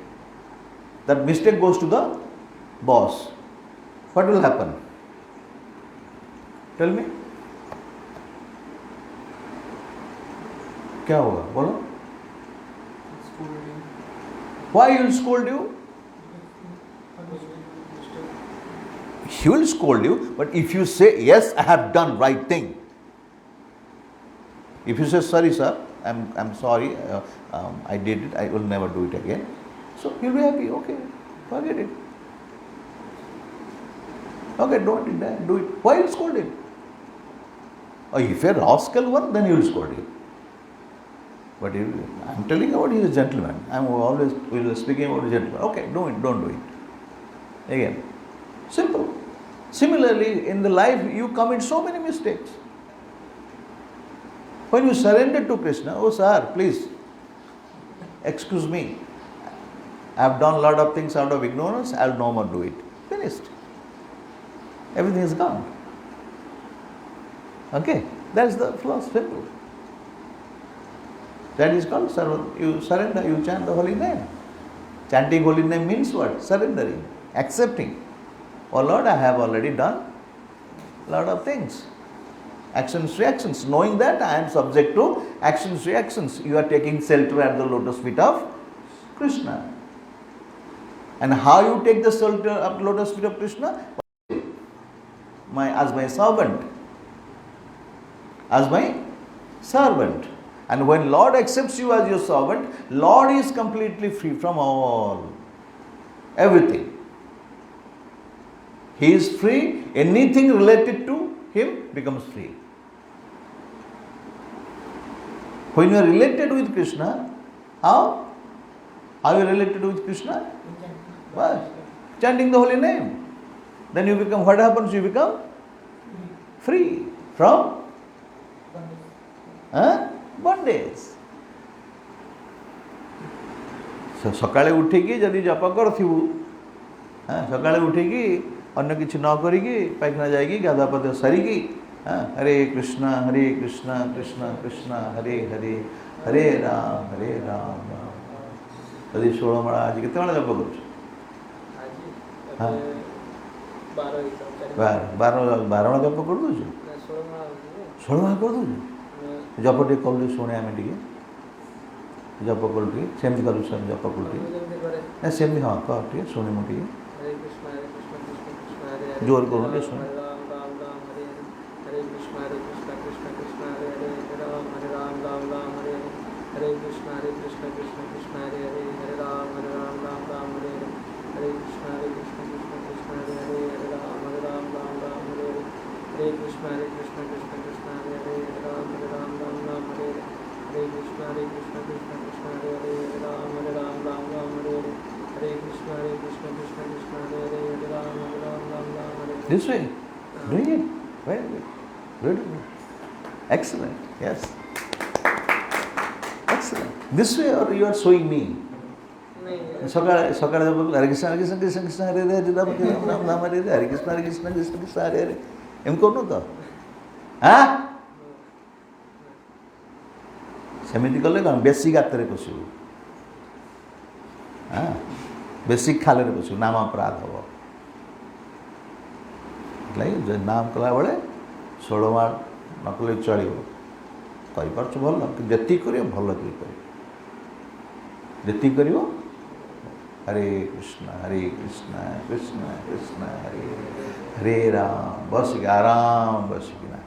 That mistake goes to the boss. What will happen? Tell me. क्या होगा बोलो? Why he will scold you? He will scold you, but if you say yes, I have done right thing. If you say sorry, sir, I'm sorry, I did it, I will never do it again. So he'll be happy. Okay, forget it. Okay, don't do it. Why you will scold him? Or if a rascal one, then he will scold you. But I'm telling you about he is a gentleman. We are speaking about a gentleman. Okay, don't do it. Again, simple. Similarly, in the life, you commit so many mistakes. When you surrender to Krishna, oh sir, please, excuse me. I have done a lot of things out of ignorance, I will no more do it. Finished. Everything is gone. Okay, that's the philosophy. That is called you surrender, you chant the holy name. Chanting holy name means what? Surrendering, accepting. Oh Lord, I have already done a lot of things. Actions, reactions. Knowing that I am subject to actions, reactions. You are taking shelter at the lotus feet of Krishna. And how you take the shelter of lotus feet of Krishna? As my servant. As my servant. And when Lord accepts you as your servant, Lord is completely free from all. Everything. He is free. Anything related to him becomes free. When you are related with Krishna, how? How you are related with Krishna? Well, chanting the holy name. Then you become, what happens? You become free from bondage. So, ସକାଳେ ଉଠିକି ଯଦି ଜପ କରୁଥିବୁ, ସକାଳେ ଉଠିକି ଅନ୍ୟ କିଛି ନ କରିକି ପାଇଖାନା ଯାଇକି ଗାଧୁଆ ପାଧୁଆ ସାରିକି ହରେ କୃଷ୍ଣ କୃଷ୍ଣ କୃଷ୍ଣ ହରେ ହରେ ହରେ ରାମ ଯଦି 16 ମାଳ ଆଜି କେତେବେଳେ ଜପ କରୁଛୁ? 12 ମାଳ ଜପ କରିଦେଉଛୁ? 16 ମାଳ କରିଦେଉଛୁ? ଜପ ଟିକେ କଲୁ ଶୁଣେ ଆମେ ଟିକେ ଜପ କଲୁ ଟିକେ ସେମିତି କଲୁ ଜପ କଲୁ ଟିକେ ସେମିତି ହଁ କହ ଟିକେ ଶୁଣେ ମୁଁ ଟିକେ ଜୋର କରୁନ ଟିକେ ଶୁଣେ Hare Krishna Krishna Krishna Hare Hare Hare Ram Ram Ram Hare Hare Hare Krishna Krishna Krishna Hare Hare Hare Ram Ram Hare Hare Hare Krishna Krishna Krishna Hare Hare Hare Ram Ram Hare Hare Hare Krishna Krishna Krishna Hare Hare Hare Ram Ram Hare Hare Hare Krishna Krishna Hare Hare Hare Ram Ram Hare Hare. This way, doing it very good, beautiful, excellent, yes. Excellent. This way or you are showing me? सकाळे जब हरे कृष्ण कृष्ण कृष्ण हरे हरे हरे राम राम राम हरे हरे हरे कृष्ण कृष्ण कृष्ण हरे हरे M कौन तो हाँ सेमिति कले कौन basic Atre पशु हाँ basic खाले रे पशु नाम अपराध हो लाइक जो नाम कला बड़े 16 मार नकले चलियो कई पार्छ भल जेति करियो भल की करियो जेति करियो हरे कृष्ण कृष्ण कृष्ण हरे हरे राम बस आराम बसिकिना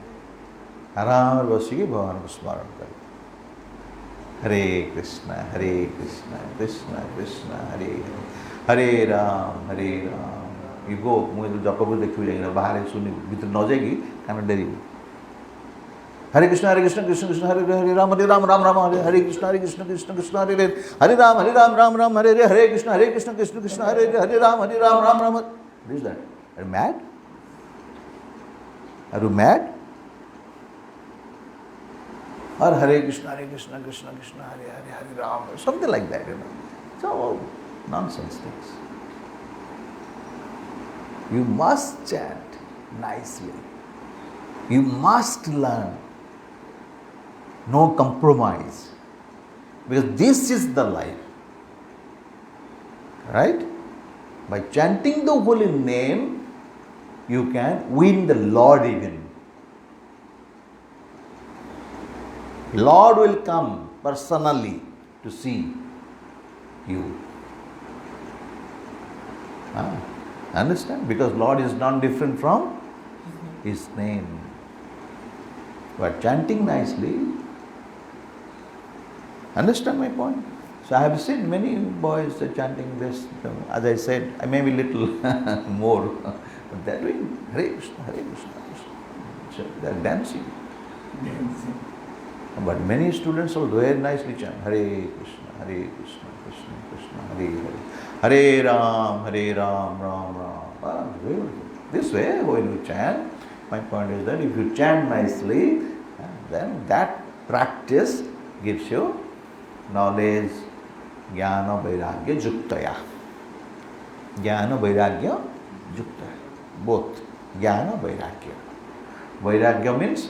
आराम बसिकी भगवान को स्मरण कर हरे कृष्ण कृष्ण कृष्ण हरे हरे राम यू गो मुझे जप को देखिए जाएगा बाहर सुनी भीतर न जाएगी कान डेरी Hare Krishna Krishna Krishna Hare Hare Ram Ram Ram Hare Krishna Krishna Krishna Hare Hare Ram Ram Ram Hare Hare Krishna Krishna Krishna Hare Ram Ram Ram What is that? Are you mad? Are you mad? Or Hare Krishna Krishna Krishna Hare Ram, something like that, you know. It's all nonsense things. You must chant nicely. You must learn. No compromise. Because this is the life. Right? By chanting the holy name, you can win the Lord even. Lord will come personally to see you. Understand? Because Lord is not different from His name. But chanting nicely, understand my point? So I have seen many boys chanting this. As I said, I may be little more, but they are doing Hare Krishna, Krishna. So they are dancing. But many students will very nicely chant Hare Krishna, Krishna Krishna, Hare Hare. Hare Ram, Ram Ram. This way, when you chant, my point is that if you chant nicely, then that practice gives you knowledge, jnana, vairagya, juktaya. Jnana, vairagya, juktaya. Both. Jnana, vairagya. Vairagya means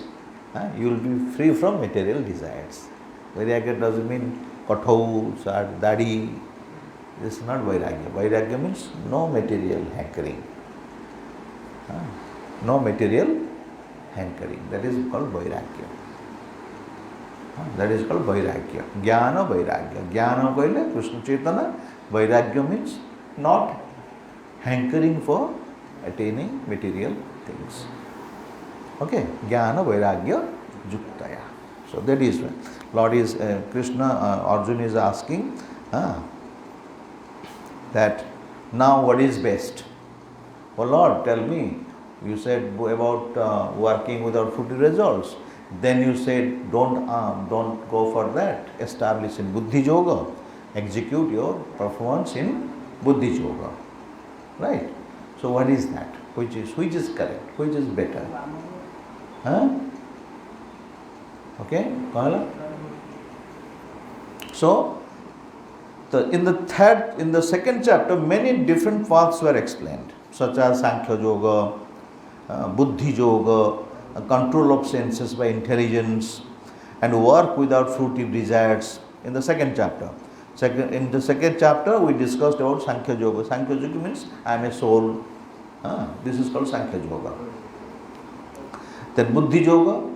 you will be free from material desires. Vairagya doesn't mean kathous or dadi. This is not vairagya. Vairagya means no material hankering. No material hankering. That is called vairagya. That is called vairagya. Jnana, vairagya. Jnana koile Krishna Chaitanya. Vairagya means not hankering for attaining material things. Okay, jnana vairagya yuktaya. So that is when Lord is Krishna, Arjuna is asking that now what is best? Oh Lord, tell me. You said about working without fruity results. Then you said don't go for that. Establish in buddhi yoga. Execute your performance in buddhi yoga. Right? So what is that? Which is correct? Which is better? Okay, Kahala? So in the second chapter, many different paths were explained, such as Sankhya Yoga, Buddhi Yoga, control of senses by intelligence, and work without fruitive desires. In the second chapter, in the second chapter, we discussed about Sankhya Yoga. Sankhya Yoga means I am a soul. This is called Sankhya Yoga. Then Buddhi Yoga.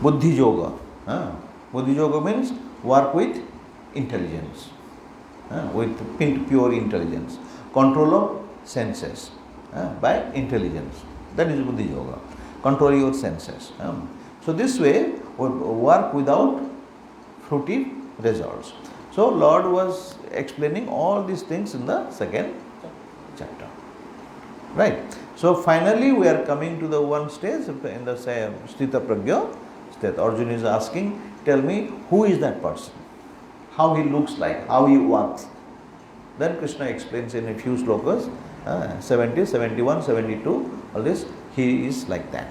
Buddhi Yoga. Buddhi Yoga means work with intelligence, with pure intelligence. Control of senses by intelligence. That is Buddhi Yoga. Control your senses. So this way, work without fruitive results. So Lord was explaining all these things in the second chapter. Right. So finally we are coming to the one stage in the Sthita Pragya state. Arjuna is asking, tell me who is that person? How he looks like, how he works. Then Krishna explains in a few slokas, 70, 71, 72, all this, he is like that.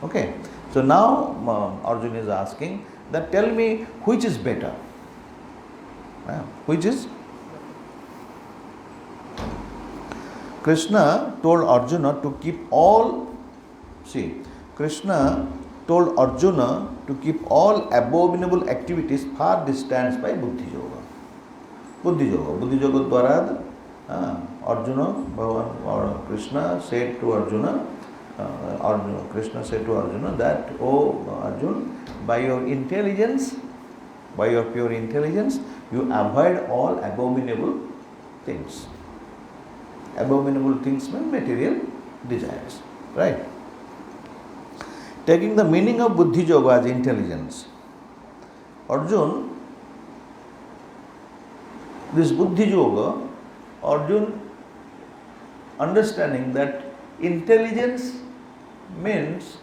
Okay. So now Arjuna is asking that tell me which is better. Which is? Krishna told Arjuna to keep all, Krishna told Arjuna to keep all abominable activities far distant by Buddhi Yoga. Buddhi Yoga dwara Arjuna, or Krishna said to Arjuna, Krishna said to Arjuna that, oh Arjuna, by your intelligence, by your pure intelligence, you avoid all abominable things. Abominable things mean material desires. Right? Taking the meaning of Buddhi Yoga as intelligence, Arjuna, this Buddhi Yoga, Arjuna understanding that intelligence means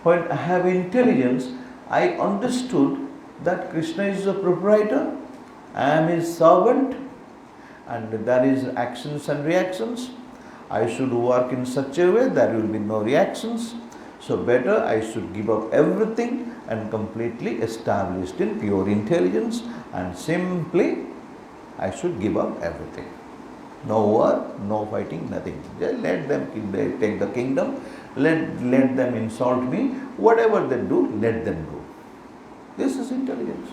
when I have intelligence, I understood that Krishna is the proprietor, I am his servant, and there is actions and reactions. I should work in such a way there will be no reactions. So better I should give up everything and completely established in pure intelligence, and simply I should give up everything. No war, no fighting, nothing. Just let them take the kingdom, let them insult me, whatever they do, let them do. This is intelligence.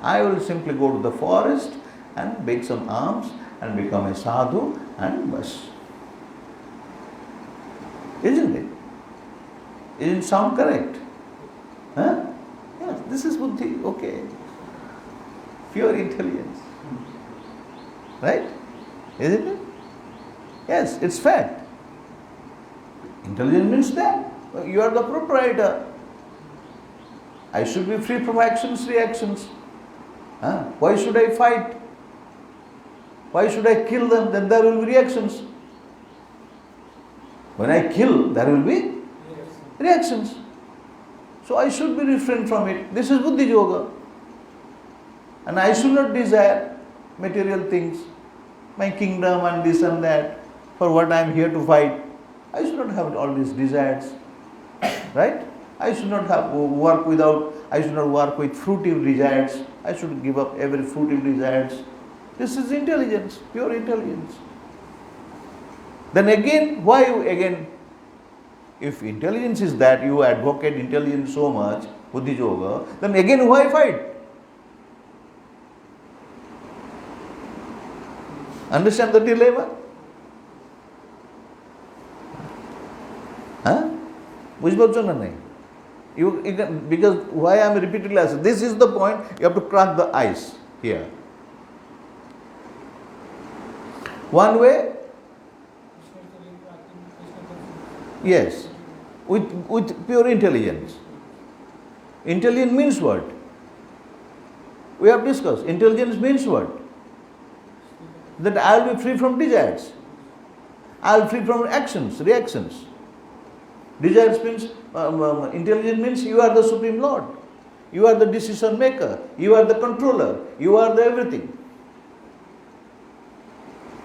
I will simply go to the forest and bake some arms and become a sadhu and bas. Isn't it? Isn't it sound correct? Yes, this is buddhi, okay. Pure intelligence. Right? Isn't it? Yes, it's fact. Intelligence means that. You are the proprietor. I should be free from actions, reactions. Why should I fight? Why should I kill them? Then there will be reactions. When I kill, there will be reactions. So I should be refrained from it. This is Buddhi Yoga. And I should not desire material things, my kingdom and this and that, for what I am here to fight. I should not have all these desires. Right? I should not work with fruitive desires. I should give up every fruitive desires. This is intelligence, pure intelligence. Then again, why again? If intelligence is that, you advocate intelligence so much, Buddhi Yoga, then again why fight? Understand the dilemma? বুঝতে পারছো না নাই? You can, because why I am repeatedly asking, this is the point, you have to crack the ice here. One way, yes, with pure intelligence. Intelligence means what? We have discussed. Intelligence means what? That I will be free from desires. I will be free from actions, reactions. Desires means, intelligence means you are the Supreme Lord. You are the decision maker. You are the controller. You are the everything.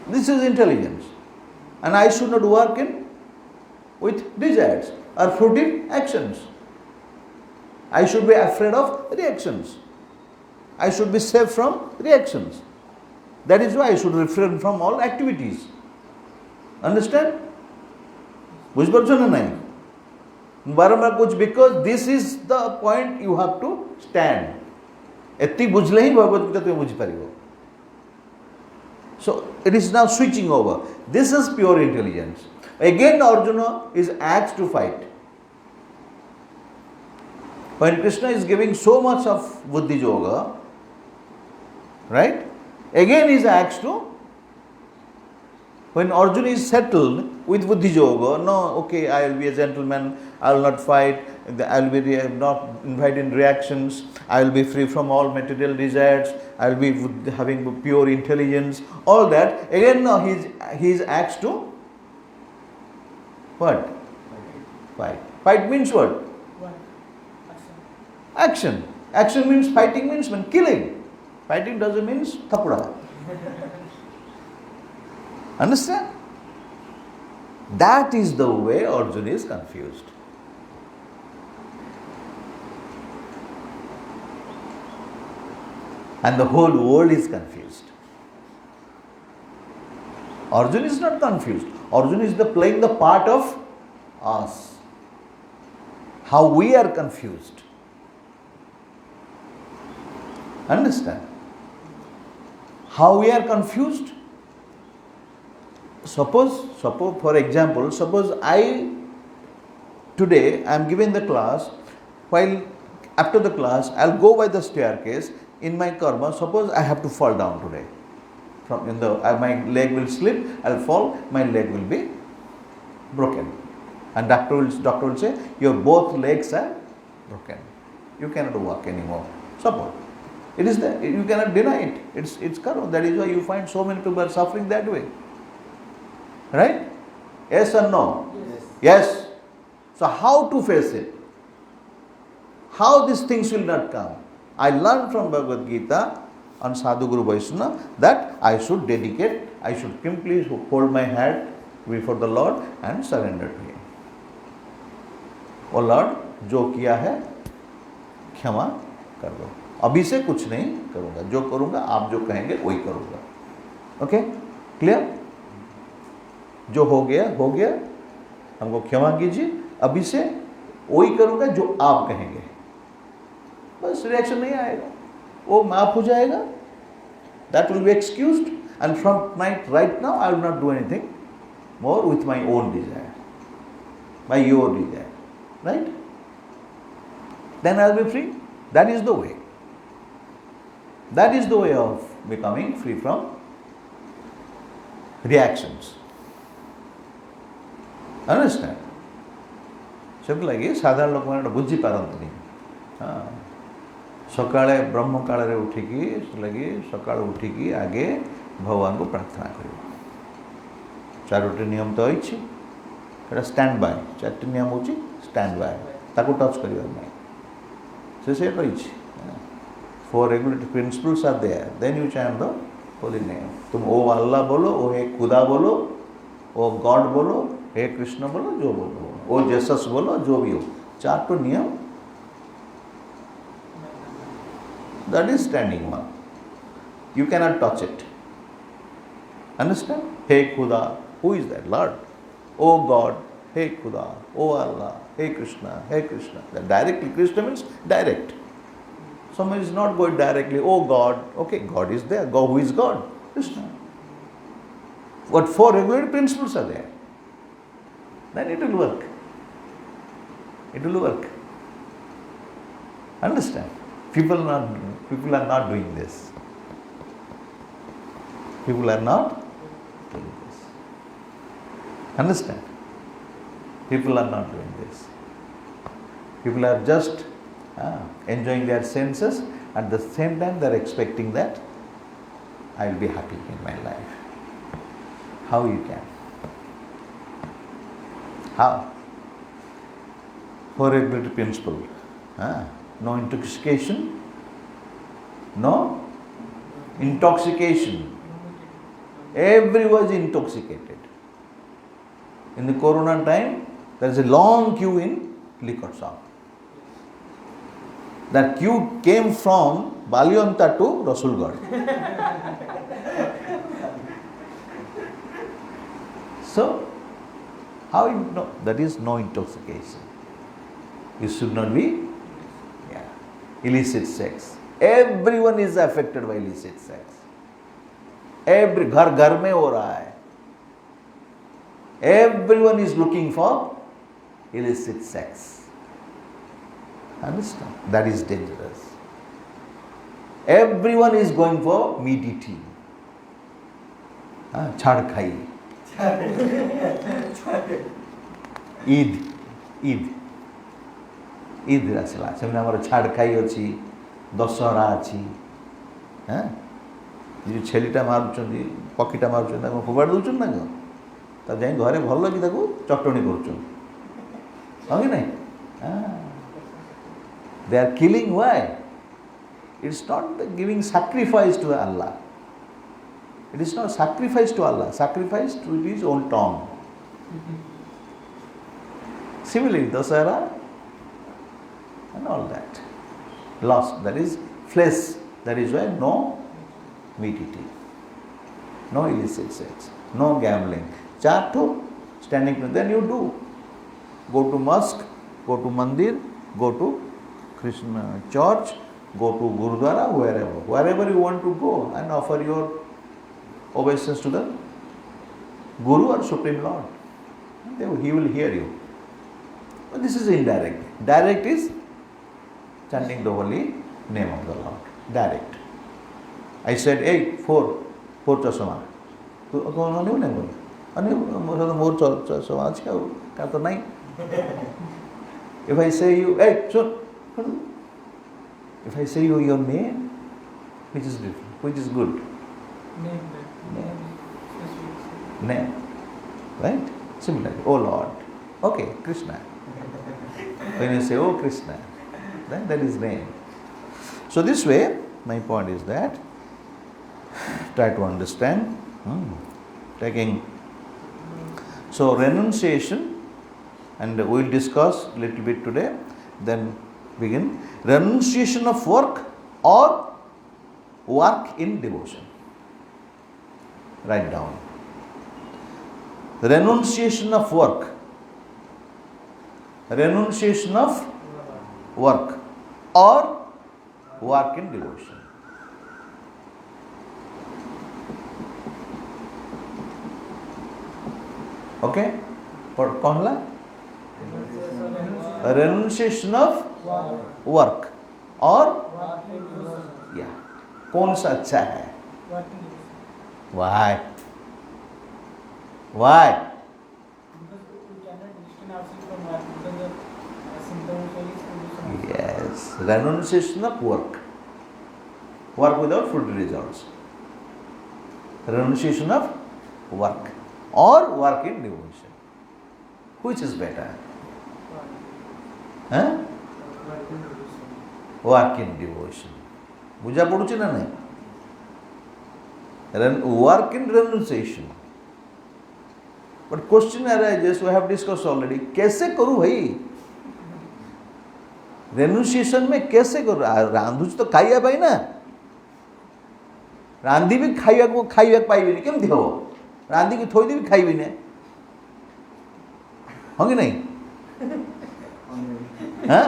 This is intelligence. And I should not work in with desires or fruitive actions. I should be afraid of reactions. I should be safe from reactions. That is why I should refrain from all activities. Understand? বুঝতে না নাই বারবার कुछ because this is the point you have to stand. এতি বুঝলে হি ভগবত গীতা তুমি বুঝি পারিব. So it is now switching over. This is pure intelligence. Again Arjuna is asked to fight. When Krishna is giving so much of buddhi yoga, right? Again he is asked to, when Arjuna is settled with buddhi yoga, no, okay, I will be a gentleman, I will not fight, I will be not involved in reactions, I will be free from all material desires, I will be having pure intelligence, all that. Again now he is asked to what? Fight. Fight means what? Action. Action means fighting means when killing. Fighting doesn't mean thapura. Understand? That is the way Arjuna is confused. And the whole world is confused. Arjuna is not confused. Arjuna is playing the part of us. How we are confused. Understand? How we are confused? Suppose for example, suppose today I am giving the class, while after the class I will go by the staircase in my karma. Suppose I have to fall down today. My leg will slip, I will fall, my leg will be broken. And doctor will say, your both legs are broken. You cannot walk anymore. Suppose. It is there. You cannot deny it. It's karma. That is why you find so many people are suffering that way. Right? Yes or no? Yes. So how to face it? How these things will not come? I learned from Bhagavad Gita on Sadhu Guru Vaishnava that I should dedicate, I should simply hold my hand before the Lord and surrender to Him. Oh Lord, जो किया है क्षमा कर दो. अभी से कुछ नहीं करूँगा. जो करूँगा आप जो कहेंगे वही करूँगा. Okay? Clear? जो हो गया हमको क्षमा कीजिए. अभी से वही करूँगा जो आप कहेंगे. बस रिएक्शन नहीं आएगा, वो माफ हो जाएगा. That will be excused, and from right now I will not do anything more with my own desire, by your desire, right? Then I will be free. That is the way. That is the way of becoming free from reactions. Understand? ସେଥିଲାଗି ସାଧାରଣ ଲୋକମାନେ ବୁଝି ପାରନ୍ତିନି. ସକାଳେ ବ୍ରହ୍ମ କାଳରେ ଉଠିକି ସେଥିଲାଗି ସକାଳୁ ଉଠିକି ଆଗେ ଭଗବାନଙ୍କୁ ପ୍ରାର୍ଥନା କରିବ. 4ଟି ନିୟମ ତ ଅଛି, ଏଇଟା ଷ୍ଟାଣ୍ଡ ବାଏ. 4ଟି ନିୟମ ହେଉଛି ଷ୍ଟାଣ୍ଡ ବାଏ, ତାକୁ ଟଚ୍ କରିବାର ନାହିଁ. ସେ କହିଛି 4 regulative principles are there. Then you chant the holy name. तुम ओ अल्लाह बोलो, ओ हे खुदा बोलो, ओ गॉड बोलो, हे कृष्ण बोलो, जो बोलो, ओ जेसस बोलो, जो भी हो. 4 नियम. That is standing one. You cannot touch it. Understand? Hey Khuda, who is that? Lord. Oh God, hey Khuda, oh Allah, hey Krishna, hey Krishna. That directly, Krishna means direct. Someone is not going directly, oh God. Okay, God is there. God, who is God? Krishna. What 4 regulative principles are there? Then it will work. It will work. Understand? People are not doing this. People are not doing this. Understand? People are not doing this. People are just enjoying their senses. At the same time, they are expecting that I will be happy in my life. How you can? How? Four-regulatory principle. No intoxication, no intoxication. Everyone is intoxicated. In the Corona time, there is a long queue in liquor shop. That queue came from Balionta to Rasulgarh. So, how you know? That is no intoxication. You should not be illicit sex. Everyone is affected by illicit sex. Every घर में हो रहा है. Everyone is looking for illicit sex. Understand? That is dangerous. Everyone is going for meat eating. छाड़ खाई. ईद आसला से छाड़ खाई अच्छी दशहरा अच्छी जो छेलीटा मारुचंदी पक्षीटा मारुचंदी फोपाड़ दौरान ना कौन जाए घरे भल कि चटणी कर they are killing why it's not giving sacrifice to Allah it is not sacrifice to Allah sacrifice to his own tongue similarly Dussehra and all that. Lost, that is flesh. That is why no meat eating, no illicit sex, no gambling. Chatu, standing, then you do. Go to mosque, go to mandir, go to Krishna church, go to Gurudwara, wherever you want to go and offer your obeisance to the Guru or Supreme Lord. He will hear you. But this is indirect. Direct is chanting the holy name of the Lord. Direct. I said, hey, four chasama. Tu anuv nahi bol. Anuv more chasama achi au ka to nahi. If I say you, hey, shun. If I say you your name, which is different, which is good. Name. Right? Similarly, oh Lord. Okay, Krishna. When you say, oh Krishna, then that is name. So this way, my point is that, try to understand, so renunciation, and we will discuss a little bit today, then begin. Renunciation of work or work in devotion. Write down. Renunciation of work. Renunciation of work or work in devotion. Okay? What कहला? Renunciation of work or yeah. कौन सा अच्छा है? Why? Why? Yes, renunciation of work. Work without fruit results. Renunciation of work or work in devotion. Which is better? Huh? Work in devotion. बुझा पड़ुची ना नहीं? Work in renunciation. But question arises, we have discussed already. कैसे करूँ भाई? Renunciation में कैसे करूँ? रांधुच तो खाइया पाई ना? रांधी भी खाइया को पाई भी नहीं क्यों दियो? रांधी की थोड़ी भी खाई भी नहीं होंगी नहीं? हाँ?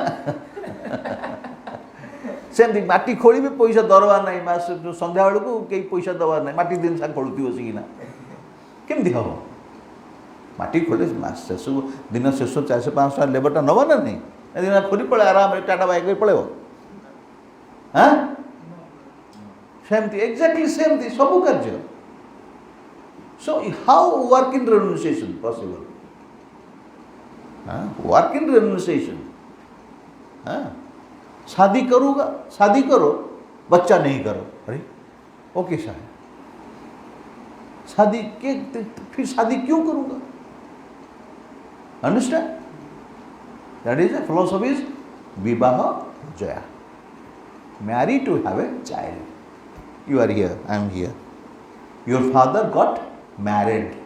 सेम थिंग माटी खोली भी पैसा दरबार नहीं मास संध्या वाले को कई पैसा दरबार नहीं माटी दिन साग खोलती हो सी ना क्यों दियो? माटी खोले मास शेष दिन शेष 400-500 लेबरटा नवा ना नहीं दिन खोली पड़े आराम टाटा बाइक में पड़े ସେମିତି exactly ସେମିତି ସବୁ କାର୍ଯ୍ୟ. So how work in renunciation possible? Work in renunciation. शादी करूँगा, शादी करो, बच्चा नहीं करो. अरे ओके साहब, शादी के फिर शादी क्यों करूँगा? Understand? That is the philosophy is Vivaha Jaya. Marry to have a child. You are here, I am here. Your father got married.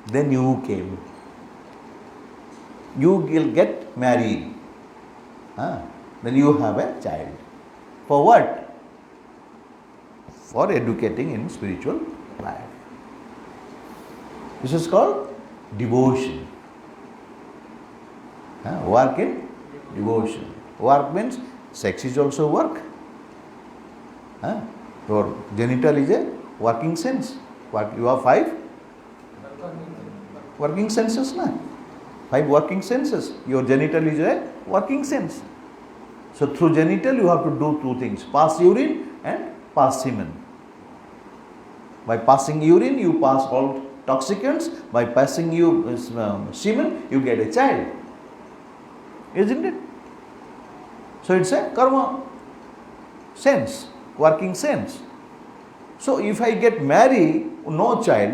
Then you came. You will get married. Then you have a child. For what? For educating in spiritual life. This is called devotion. Work in devotion. Work means sex is also work. Your genital is a working sense. What you have 5 working senses, na? 5 working senses. Your genital is a working sense. So through genital you have to do 2 things: pass urine and pass semen. By passing urine you pass all toxicants. By passing semen you get a child. Isn't it? So it's a karma sense, working sense. So if I get married, no child.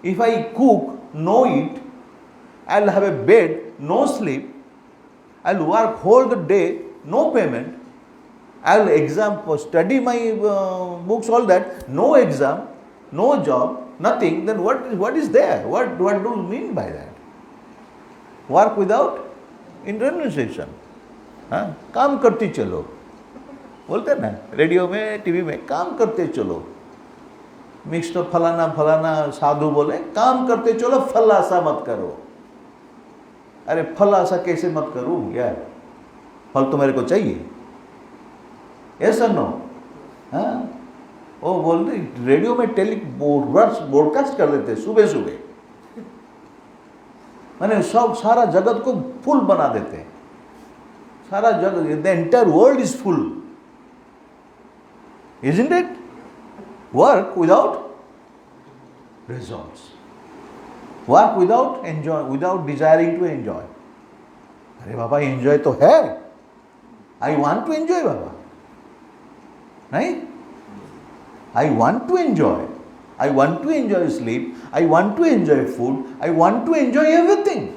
If I cook, no eat. I'll have a bed, no sleep. I'll work whole the day, no payment. I'll study my books, all that. No exam, no job, nothing. Then what is there? What do you mean by that? Work without renunciation. काम करते चलो, बोलते हैं ना radio में, TV में, काम करते चलो. मिस्टर फलाना फलाना साधु बोले काम करते चलो, फल आशा मत करो. अरे फल आशा कैसे मत करूं यार, फल तो मेरे को चाहिए. ऐसा नो. वो बोलते रेडियो में ब्रॉडकास्ट कर देते सुबह सुबह. मैंने सब सारा जगत को फुल बना देते. सारा जगत, the entire world is full. Isn't it? Work without results. Work without enjoy, without desiring to enjoy. अरे बाबा enjoy तो है. I want to enjoy बाबा. नहीं? I want to enjoy. I want to enjoy sleep. I want to enjoy food. I want to enjoy everything.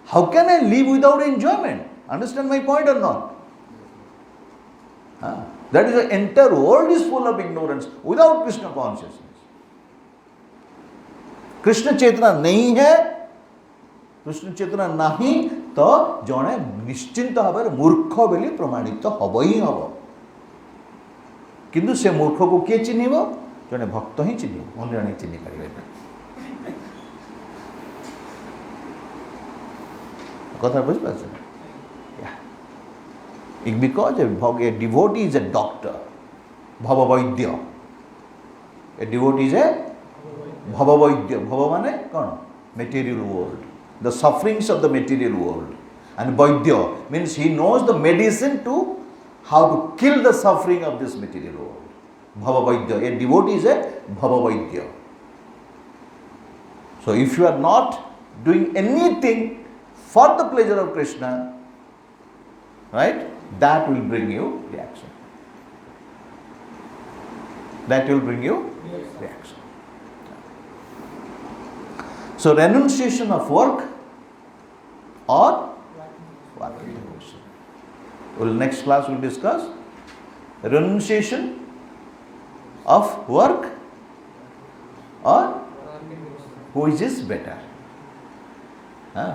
How can I live without enjoyment? Understand my point or not? That is, the entire world is full of ignorance without Krishna consciousness. Krishna चेतना नहीं है, कृष्ण चेतना नहीं तो जने निश्चिंत भाव मूर्ख बोली प्रमाणित हब ही हब. किंतु से मूर्ख को किए चिन्हिब? जने भक्त ही चिन्हिब, अन्य जने चिन्हि पारिबे ना. कथा बुझ पाछे? Because a devotee is a doctor, bhavavidya. A devotee is a bhavavidya. Bhava mane kon? Material world. The sufferings of the material world. And vaidya means he knows the medicine to how to kill the suffering of this material world. Bhavavidya. A devotee is a bhavavidya. So if you are not doing anything for the pleasure of Krishna, right? That will bring you reaction. That will bring you reaction. So renunciation of work or working devotion. Well, next class we'll discuss renunciation of work or which is better.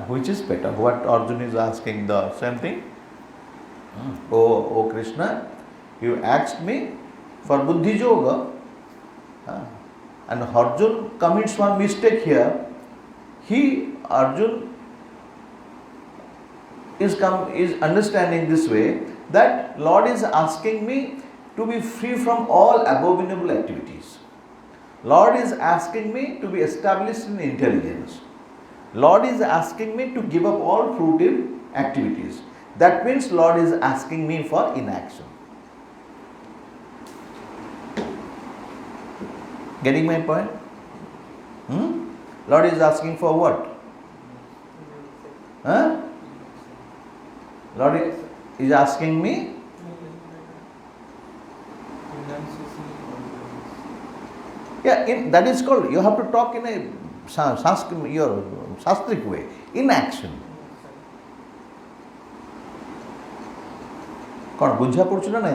Which is better? What Arjuna is asking, the same thing. Oh Krishna, you asked me for buddhi yoga, and Arjuna commits one mistake here. Arjuna is understanding this way that Lord is asking me to be free from all abominable activities. Lord is asking me to be established in intelligence. Lord is asking me to give up all fruitive activities. That means Lord is asking me for inaction. Getting my point? Lord is asking for what? Huh? Lord is asking me. Yeah, that is called, you have to talk in a Shastric way, inaction.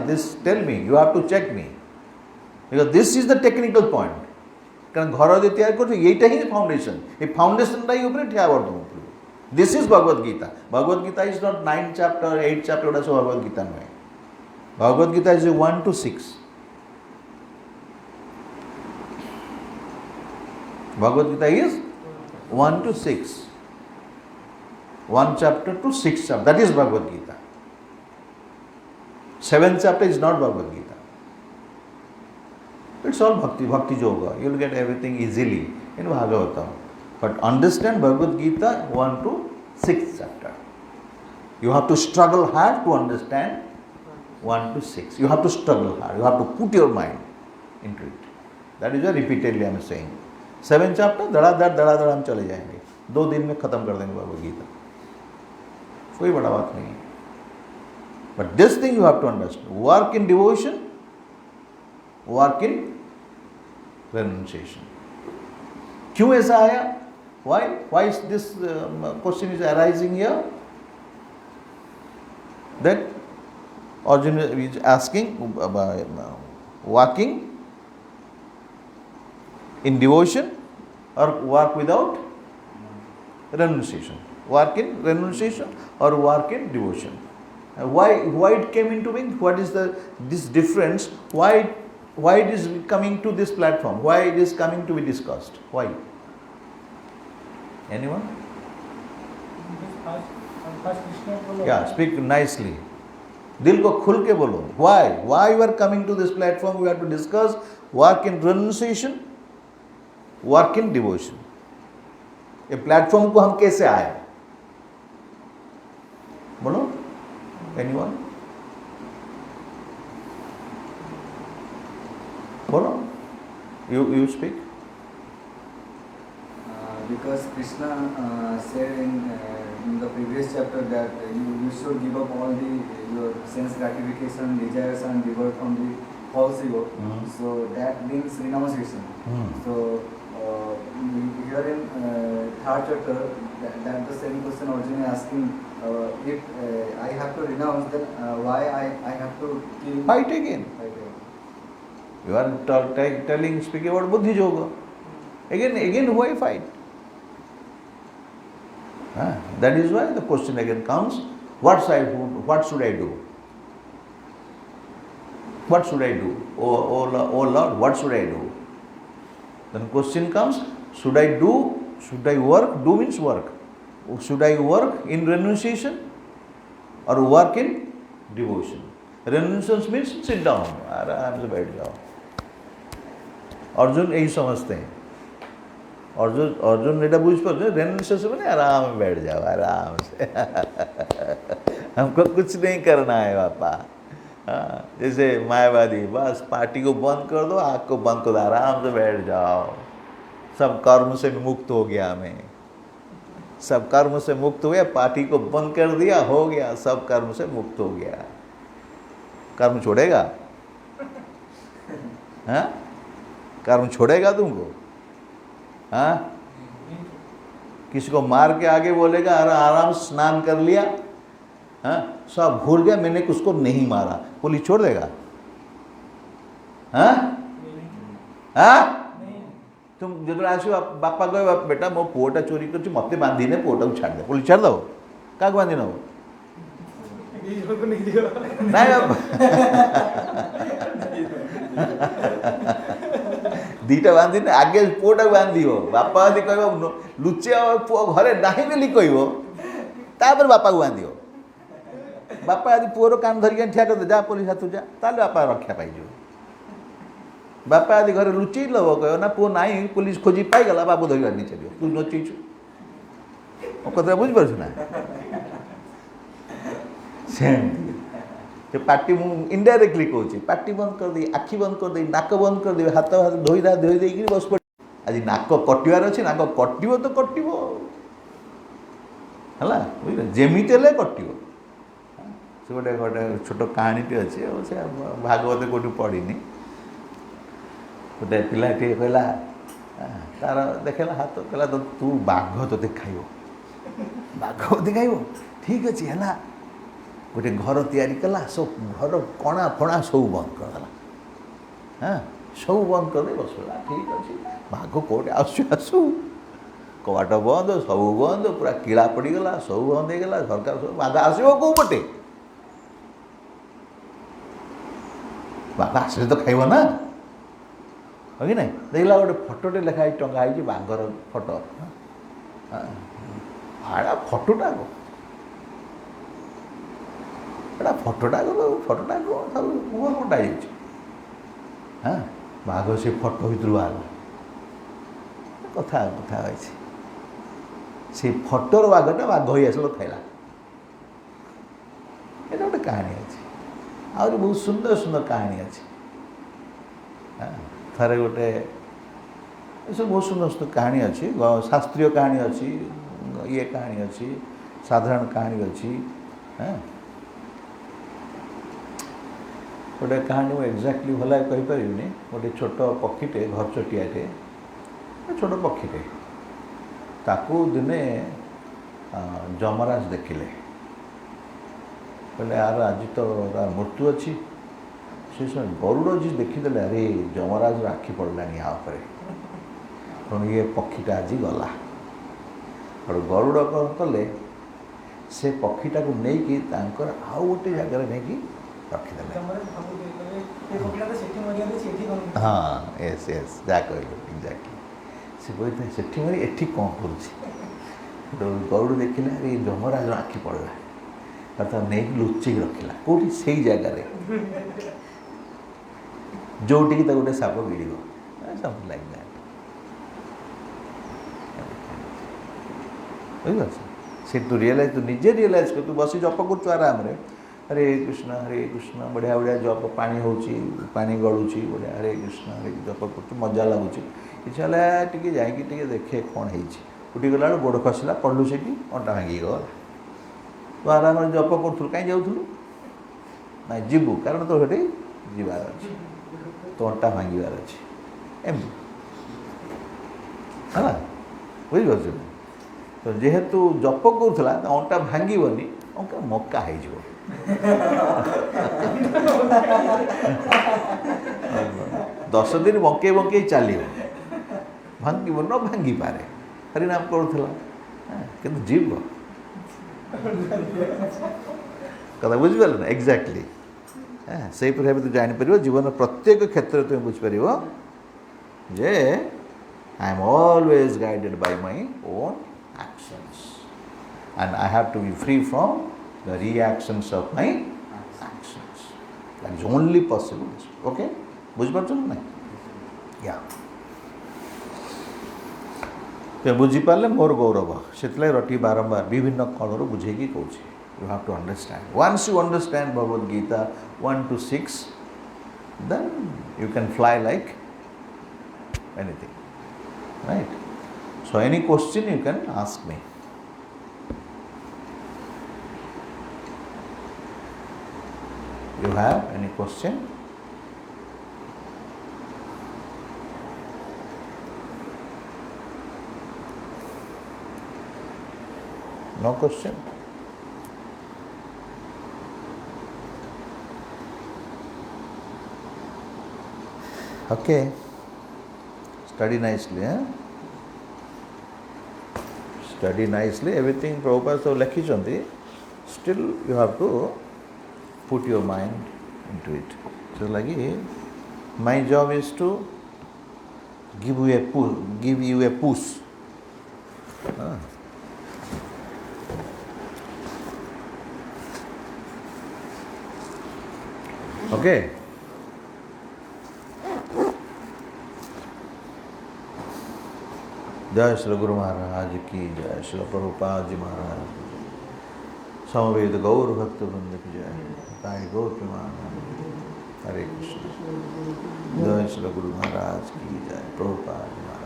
This, tell me, you have to check me. Because this is the technical point. Because ghara je tiyar korche eita hi foundation. A foundation ta upore thiya bardo. This is Bhagavad Gita. Bhagavad Gita is not 9 chapter, 8 chapter, oda so Bhagavad Gita noy. Bhagavad Gita is 1 to 6. Bhagavad Gita is 1 to 6. 1 chapter to 6 chapter. That is Bhagavad Gita. 7th chapter is not Bhagavad Gita. It's all bhakti, bhakti yoga. You will get everything easily in Bhagavatam. But understand Bhagavad Gita 1 to 6th chapter. You have to struggle hard to understand 1 to 6. You have to struggle hard. You have to put your mind into it. That is why repeatedly I am saying. 7th chapter, धड़ाधड़ हम चले जाएंगे. 2 दिन में खत्म कर देंगे भगवद गीता. कोई बड़ा बात नहीं. But this thing you have to understand. Work in devotion, work in renunciation. क्यों ऐसा आया? Why is this question is arising here? That Arjuna is asking, walking in devotion or work without renunciation. Work in renunciation or work in devotion. Why it came into being? What is this difference? Why it is coming to this platform? Why it is coming to be discussed? Why? Anyone? Yeah, speak nicely. दिल को खुल के बोलो. Why you are coming to this platform? We have to discuss work in renunciation, work in devotion. ये platform को हम कैसे आए? बोलो. Anyone? बोलो. You speak. Because Krishna said in the previous chapter that you should give up all your sense gratification, desires, and divert from the false ego. So that means renunciation. So here in third chapter, that the same question Arjuna is asking. If I have to renounce, then why I have to kill? Fight again. You are speaking about buddhi yoga. Again, why fight? That is why the question again comes, what should I do? What should I do? Oh Lord, what should I do? Then question comes, should I work? Do means work. Should I work in renunciation or work in devotion? Renunciation means sit down. आराम से बैठ जाओ. अर्जुन यही समझते हैं. अर्जुन एटा बुझ पाते रेनुंसिएशन माने आराम में बैठ जाओ, आराम से. हमको कुछ नहीं करना है पापा. जैसे मायावादी, बस पार्टी को बंद कर दो, आग को बंद कर दो, आराम से बैठ जाओ. सब कर्म से मुक्त हो गया मैं. सब कर्म से मुक्त हुए, पार्टी को बंद कर दिया, हो गया, सब कर्म से मुक्त हो गया. कर्म छोड़ेगा? हाँ? कर्म छोड़ेगा तुमको? हाँ? किसी को मार के आगे बोलेगा अरे आराम से स्नान कर लिया, हाँ? सब भूल गया मैंने उसको नहीं मारा, पुलिस छोड़ देगा? हाँ? हाँ? तुम जो आसो बापा कह बेटा मो पुओटा चोरी कर मत बांधी ने पुओटा को छाड़ दे, पुलिस छाड़ दो? क्या बांधी ना दीटा बांधी ने आगे पुओटा बांधी बापा यदि कह लुचे पुओ घरे नहीं बोली कह बापा को बांधी. बापा यदि पुओर कान धरिक ठिया कर जा पुलिस हाथ जा, बापा रक्षा पाई. बापा यदि घर लुचि लब कह ना पुओ ना पुलिस खोजी पाईगला बाबू धर नहीं चलो तू नचीचु कथा बुझीपार ना. ସେମିତି ସେ ପାଟି ମୁଁ ଇନଡାଇରେକ୍ଟଲି କହୁଛି ପାଟି ବନ୍ଦ କରିଦେଇ ଆଖି ବନ୍ଦ କରିଦେଇ ନାକ ବନ୍ଦ କରିଦେବି ହାତ ଧୋଇ ଦେଇକିରି ବସି ପଡ଼ି ଆଜି ନାକ କଟିବାର ଅଛି ନାକ କଟିବ ତ କଟିବ ହେଲା ବୁଝିଲେ ଯେମିତି ହେଲେ କଟିବ ସେ ଗୋଟେ ଛୋଟ କାହାଣୀଟି ଅଛି ଆଉ ସେ ଭାଗବତ କେଉଁଠି ପଢ଼ିନି ଗୋଟେ ପିଲାଟିଏ କହିଲା ତାର ଦେଖେଇଲା ହାତ କହିଲା ତୁ ବାଘ ତୋତେ ଖାଇବ ବାଘ ତୋତେ ଖାଇବ ଠିକ୍ ଅଛି ହେଲା ଗୋଟେ ଘର ତିଆରି କଲା ସବୁ ଘର କଣା ଫଣା ସବୁ ବନ୍ଦ କରିଦେଲା ସବୁ ବନ୍ଦ କରିଦେଇ ବସିଲା ଠିକ୍ ଅଛି ବାଘ କେଉଁଠି ଆସୁ କବାଟ ବନ୍ଦ ସବୁ ବନ୍ଦ ପୁରା କିଳା ପଡ଼ିଗଲା ସବୁ ବନ୍ଦ ହେଇଗଲା ସରକାର ସବୁ ବାଘ ଆସିବ କେଉଁ ପଟେ ବାଘ ଆସିଲେ ତ ଖାଇବ ନା ହଁ କି ନାଇଁ ଦେଖିଲା ଗୋଟେ ଫଟୋଟେ ଲେଖା ହେଇଛି ଟଙ୍ଗା ହେଇଛି ବାଘର ଫଟୋ ଫଟୋଟା ଏଇଟା ଫଟୋଟା ସବୁ ମୁହଁ କଟା ହେଇଛି ବାଘ ସେ ଫଟୋ ଭିତରୁ ବାହାରିଲା କଥା ହେଇଛି ସେ ଫଟୋର ବାଘଟା ବାଘ ହେଇ ଆସିଲା ଖାଇଲା ଏଇଟା ଗୋଟେ କାହାଣୀ ଅଛି ଆହୁରି ବହୁତ ସୁନ୍ଦର ସୁନ୍ଦର କାହାଣୀ ଅଛି ଥରେ ଗୋଟେ ଏସବୁ ବହୁତ ସୁନ୍ଦର ସୁନ୍ଦର କାହାଣୀ ଅଛି ଶାସ୍ତ୍ରୀୟ କାହାଣୀ ଅଛି ଇଏ କାହାଣୀ ଅଛି ସାଧାରଣ କାହାଣୀ ଅଛି ଗୋଟେ କାହାଣୀ ମୁଁ ଏକ୍ଜାକ୍ଟଲି ଭଲ କହିପାରିବିନି ଗୋଟେ ଛୋଟ ପକ୍ଷୀଟେ ଘରଚଟିଆଟେ ଛୋଟ ପକ୍ଷୀଟେ ତାକୁ ଦିନେ ଯମରାଜ ଦେଖିଲେ କହିଲେ ଆର ଆଜି ତ ମୃତ୍ୟୁ ଅଛି ସେ ସମୟ ଗରୁଡ଼ ଯିଏ ଦେଖିଦେଲେ ଆରେ ଯମରାଜର ଆଖି ପଡ଼ିଲାଣି ଆ ଉପରେ ତେଣୁ ଇଏ ପକ୍ଷୀଟା ଆଜି ଗଲା ଗରୁଡ଼ କ'ଣ କଲେ ସେ ପକ୍ଷୀଟାକୁ ନେଇକି ତାଙ୍କର ଆଉ ଗୋଟେ ଜାଗାରେ ନେଇକି ରଖିଦେଲେ ହଁ ଏସ୍ ଯାହା କହିଲେ ଏକ୍ଜାକ୍ଟଲି ସେ କହିଥିଲେ ସେଠି ମାନେ ଏଠି କ'ଣ କରୁଛି ଗରୁଡ଼ ଦେଖିଲେ ଆରେ ଯମରାଜର ଆଖି ପଡ଼ିଲା ତାକୁ ନେଇକି ଲୁଚେଇକି ରଖିଲା କେଉଁଠି ସେଇ ଜାଗାରେ ଯେଉଁଠିକି ତାକୁ ଗୋଟେ ସାପ ଭିଡ଼ିବ ସମଥିଙ୍ଗ ଲାଇକ୍ ଦ୍ୟାଟ୍ ବୁଝିପାରୁଛ ସେ ତୁ ନିଜେ ରିଏଲାଇଜ୍ କର ତୁ ବସି ଜପ କରୁଛୁ ଆରାମରେ ହରେ କୃଷ୍ଣ ବଢ଼ିଆ ବଢ଼ିଆ ଜପ ପାଣି ହେଉଛି ପାଣି ଗଳୁଛି ବଢ଼ିଆ ହରେ କୃଷ୍ଣ ଜପ କରୁଛୁ ମଜା ଲାଗୁଛି ଇଚ୍ଛା ହେଲା ଟିକେ ଯାଇକି ଟିକେ ଦେଖେ କ'ଣ ହେଇଛି ଉଠିଗଲା ବେଳକୁ ଗୋଡ଼ ଖସିଲା ପଡ଼ିଲୁ ସେଠି ଅଣ୍ଟା ଭାଙ୍ଗିକି ଗଲା ତୁ ଆରାମରେ ଜପ କରୁଥିଲୁ କାହିଁ ଯାଉଥିଲୁ ନାଇଁ ଯିବୁ କାରଣ ତୋ ସେଠି ଯିବାର ଅଛି ତୋ ଅଣ୍ଟା ଭାଙ୍ଗିବାର ଅଛି ଏମିତି ହେଲା ବୁଝିପାରୁଛୁ ତ ଯେହେତୁ ଜପ କରୁଥିଲା ତା ଅଣ୍ଟା ଭାଙ୍ଗିବନି ଅଙ୍କା ମକା ହେଇଯିବ 10 ଦିନ ବଙ୍କେଇ ଚାଲିବ ଭାଙ୍ଗିବ ନ ଭାଙ୍ଗିପାରେ ହରିନାମ କରୁଥିଲା କିନ୍ତୁ ଯିବ କଥା ବୁଝିପାରିଲ ନା ଏକ୍ଜାକ୍ଟଲି ସେଇପରି ଭାବେ ତୁ ଜାଣିପାରିବ ଜୀବନ ପ୍ରତ୍ୟେକ କ୍ଷେତ୍ରରେ ତୁମେ ବୁଝିପାରିବ ଯେ I am always guided by my own actions and I have to be free from the reactions of my actions. That is only possible. Okay? ବୁଝିପାରୁଛ ନା ୟା ବୁଝିପାରିଲେ ମୋର ଗୌରବ ସେଥିଲାଗି ରଟି ବାରମ୍ବାର ବିଭିନ୍ନ କଳରୁ ବୁଝେଇକି କହୁଛି you have to understand. Once you understand Bhagavad Gita 1 to 6, then you can fly like anything. Right? So any question you can ask me. You have any question? No question? Okay. Study nicely, Study nicely. Everything Prabhupada so lakhichanti. Still you have to put your mind into it. So like my job is to give you a push. Okay. जय श्री गुरु महाराज की जय, श्री प्रभुपाद जी महाराज। Samaveda Gaur Bhakta Vrinda ki jai. Sai Gaur Premanand. Hare Krishna. Jai Shri Guru Maharaj ki jai. Prabhupada.